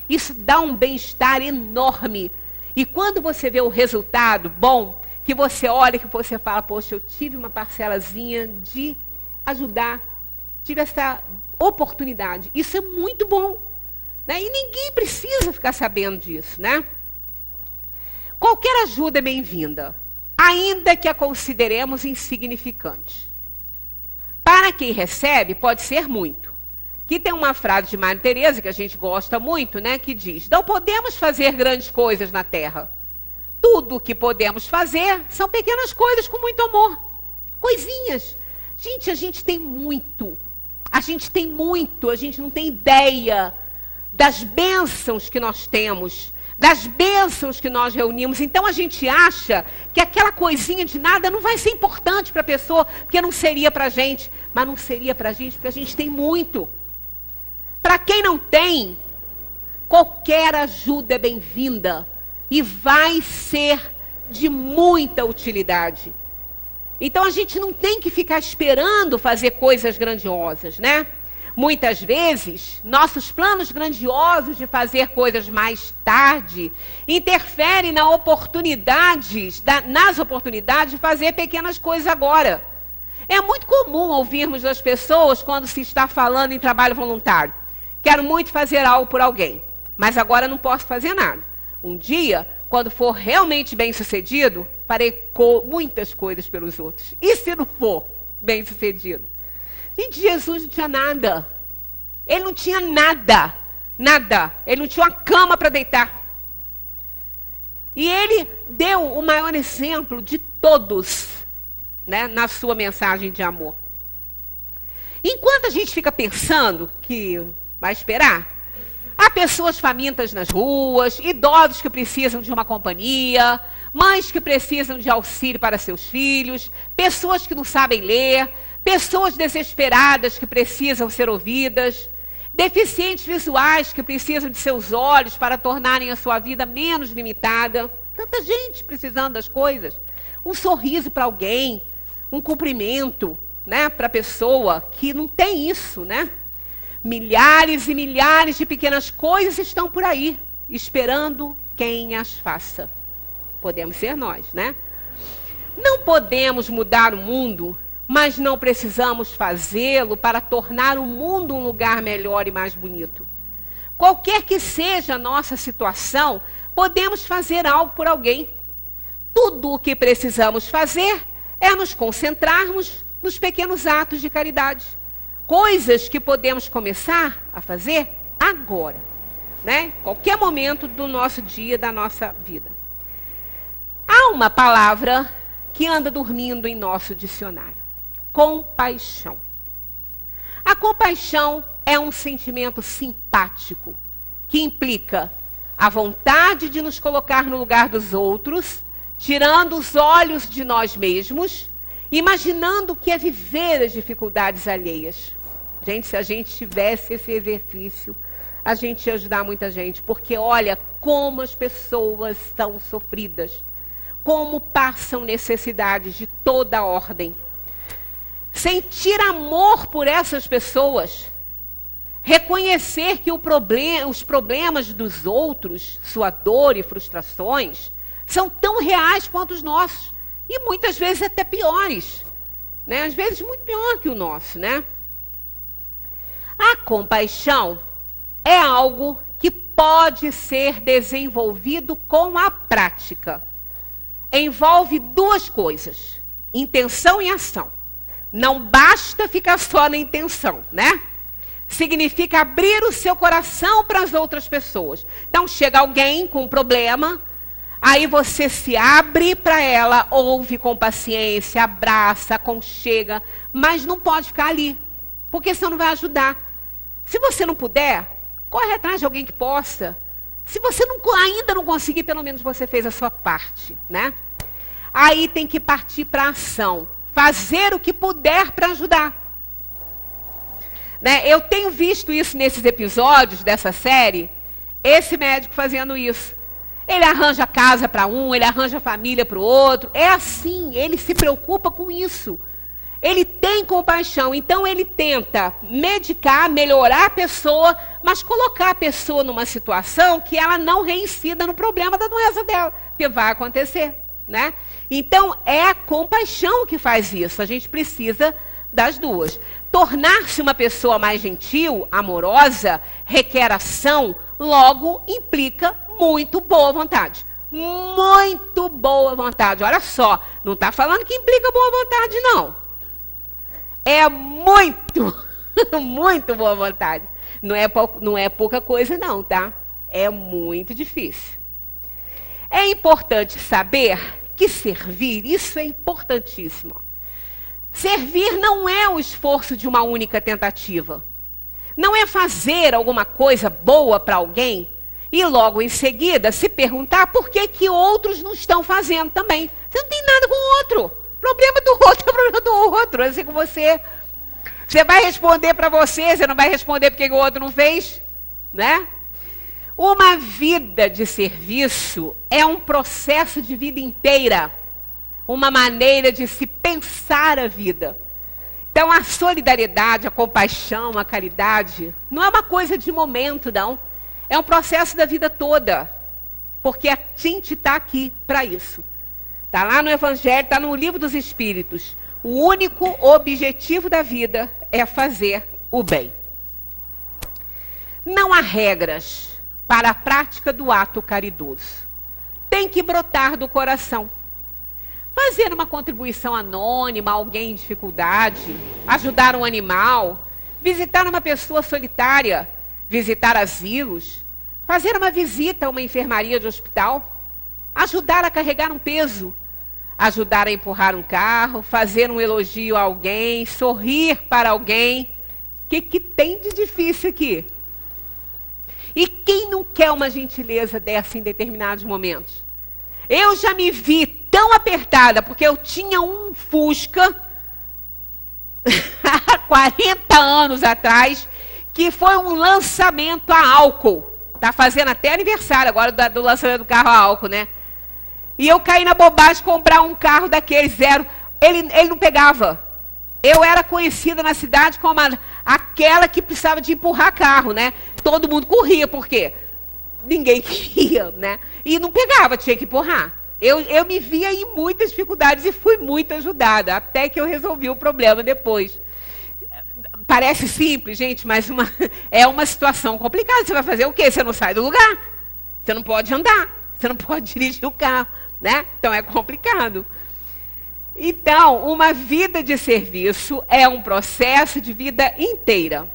Isso dá um bem-estar enorme. E quando você vê o resultado bom, que você olha, que você fala, poxa, eu tive uma parcelazinha de ajudar, tive essa oportunidade. Isso é muito bom. Né? E ninguém precisa ficar sabendo disso, né? Qualquer ajuda é bem-vinda, ainda que a consideremos insignificante. Para quem recebe, pode ser muito. Aqui tem uma frase de Maria Teresa, que a gente gosta muito, né? Que diz, não podemos fazer grandes coisas na Terra. Tudo o que podemos fazer são pequenas coisas com muito amor. Coisinhas. Gente, a gente tem muito. A gente tem muito, a gente não tem ideia das bênçãos que nós temos, das bênçãos que nós reunimos. Então a gente acha que aquela coisinha de nada não vai ser importante para a pessoa, porque não seria para a gente. Mas não seria para a gente, porque a gente tem muito. Para quem não tem, qualquer ajuda é bem-vinda e vai ser de muita utilidade. Então a gente não tem que ficar esperando fazer coisas grandiosas, né? Muitas vezes, nossos planos grandiosos de fazer coisas mais tarde interferem nas oportunidades de fazer pequenas coisas agora. É muito comum ouvirmos das pessoas quando se está falando em trabalho voluntário. Quero muito fazer algo por alguém, mas agora não posso fazer nada. Um dia, quando for realmente bem-sucedido, farei muitas coisas pelos outros. E se não for bem-sucedido? Gente, Jesus não tinha nada. Ele não tinha nada. Nada. Ele não tinha uma cama para deitar. E ele deu o maior exemplo de todos, né, na sua mensagem de amor. Enquanto a gente fica pensando que vai esperar, há pessoas famintas nas ruas, idosos que precisam de uma companhia, mães que precisam de auxílio para seus filhos, pessoas que não sabem ler, pessoas desesperadas que precisam ser ouvidas, deficientes visuais que precisam de seus olhos para tornarem a sua vida menos limitada. Tanta gente precisando das coisas. Um sorriso para alguém, um cumprimento, né, para a pessoa que não tem isso, né? Milhares e milhares de pequenas coisas estão por aí, esperando quem as faça. Podemos ser nós, né? Não podemos mudar o mundo, mas não precisamos fazê-lo para tornar o mundo um lugar melhor e mais bonito. Qualquer que seja a nossa situação, podemos fazer algo por alguém. Tudo o que precisamos fazer é nos concentrarmos nos pequenos atos de caridade. Coisas que podemos começar a fazer agora, né? Qualquer momento do nosso dia, da nossa vida. Há uma palavra que anda dormindo em nosso dicionário. Compaixão. A compaixão é um sentimento simpático que implica a vontade de nos colocar no lugar dos outros, tirando os olhos de nós mesmos, imaginando o que é viver as dificuldades alheias. Gente, se a gente tivesse esse exercício, a gente ia ajudar muita gente, porque olha como as pessoas são sofridas, como passam necessidades de toda ordem. Sentir amor por essas pessoas, reconhecer que os problemas dos outros, sua dor e frustrações, são tão reais quanto os nossos. E muitas vezes até piores, né? Às vezes muito pior que o nosso, né? A compaixão é algo que pode ser desenvolvido com a prática. Envolve duas coisas, intenção e ação. Não basta ficar só na intenção, né? Significa abrir o seu coração para as outras pessoas. Então, chega alguém com um problema, aí você se abre para ela, ouve com paciência, abraça, aconchega, mas não pode ficar ali, porque senão não vai ajudar. Se você não puder, corre atrás de alguém que possa. Se você ainda não conseguir, pelo menos você fez a sua parte, né? Aí tem que partir para a ação. Fazer o que puder para ajudar. Né? Eu tenho visto isso nesses episódios dessa série, esse médico fazendo isso. Ele arranja casa para um, ele arranja família para o outro. É assim, ele se preocupa com isso. Ele tem compaixão, então ele tenta medicar, melhorar a pessoa, mas colocar a pessoa numa situação que ela não reincida no problema da doença dela, porque vai acontecer, né? Então, é a compaixão que faz isso. A gente precisa das duas. Tornar-se uma pessoa mais gentil, amorosa, requer ação, logo implica muito boa vontade. Muito boa vontade. Olha só, não está falando que implica boa vontade, não. É muito, muito boa vontade. Não é pouca coisa, não, tá? É muito difícil. É importante saber que servir, isso é importantíssimo. Servir não é o esforço de uma única tentativa. Não é fazer alguma coisa boa para alguém e logo em seguida se perguntar por que outros não estão fazendo também. Você não tem nada com o outro. O problema do outro é o problema do outro. Assim com você. Você vai responder para você não vai responder porque o outro não fez, né? Uma vida de serviço é um processo de vida inteira, uma maneira de se pensar a vida. Então, a solidariedade, a compaixão, a caridade, não é uma coisa de momento, não. É um processo da vida toda, porque a gente está aqui para isso. Está lá no Evangelho, está no Livro dos Espíritos. O único objetivo da vida é fazer o bem. Não há regras para a prática do ato caridoso. Tem que brotar do coração. Fazer uma contribuição anônima a alguém em dificuldade, ajudar um animal, visitar uma pessoa solitária, visitar asilos, fazer uma visita a uma enfermaria de hospital, ajudar a carregar um peso, ajudar a empurrar um carro, fazer um elogio a alguém, sorrir para alguém. O que tem de difícil aqui? E quem não quer uma gentileza dessa em determinados momentos? Eu já me vi tão apertada, porque eu tinha um Fusca, há 40 anos atrás, que foi um lançamento a álcool. Está fazendo até aniversário agora do lançamento do carro a álcool, né? E eu caí na bobagem de comprar um carro daquele zero. Ele não pegava. Eu era conhecida na cidade como aquela que precisava de empurrar carro, né? Todo mundo corria, por quê? Ninguém queria, né? E não pegava, tinha que empurrar. Eu me via em muitas dificuldades e fui muito ajudada, até que eu resolvi o problema depois. Parece simples, gente, mas é uma situação complicada. Você vai fazer o quê? Você não sai do lugar. Você não pode andar. Você não pode dirigir o carro, né? Então é complicado. Então, uma vida de serviço é um processo de vida inteira.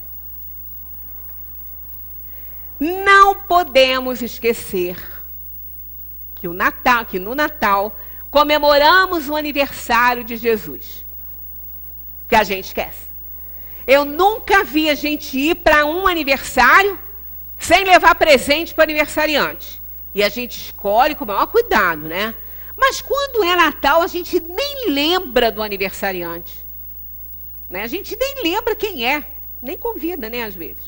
Não podemos esquecer que no Natal comemoramos o aniversário de Jesus. Que a gente esquece. Eu nunca vi a gente ir para um aniversário sem levar presente para o aniversariante. E a gente escolhe com o maior cuidado, né? Mas quando é Natal, a gente nem lembra do aniversariante. Né? A gente nem lembra quem é. Nem convida, né, às vezes.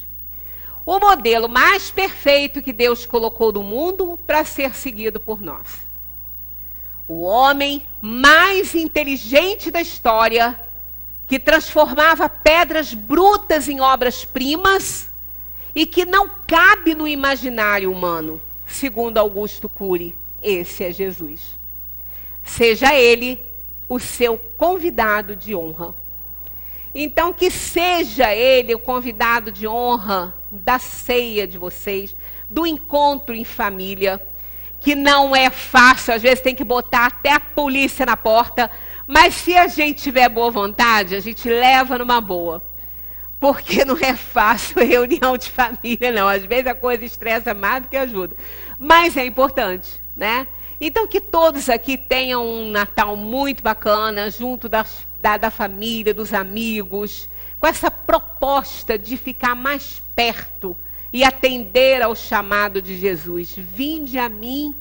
O modelo mais perfeito que Deus colocou no mundo para ser seguido por nós. O homem mais inteligente da história, que transformava pedras brutas em obras-primas e que não cabe no imaginário humano, segundo Augusto Cury. Esse é Jesus. Seja ele o seu convidado de honra. Então, que seja ele o convidado de honra da ceia de vocês, do encontro em família, que não é fácil, às vezes tem que botar até a polícia na porta, mas se a gente tiver boa vontade, a gente leva numa boa. Porque não é fácil reunião de família, não. Às vezes a coisa estressa mais do que ajuda. Mas é importante, né? Então, que todos aqui tenham um Natal muito bacana, junto da família, dos amigos, com essa proposta de ficar mais perto e atender ao chamado de Jesus. Vinde a mim,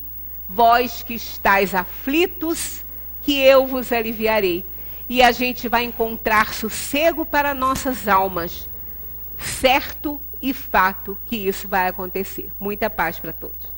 vós que estáis aflitos, que eu vos aliviarei. E a gente vai encontrar sossego para nossas almas. Certo e fato que isso vai acontecer. Muita paz para todos.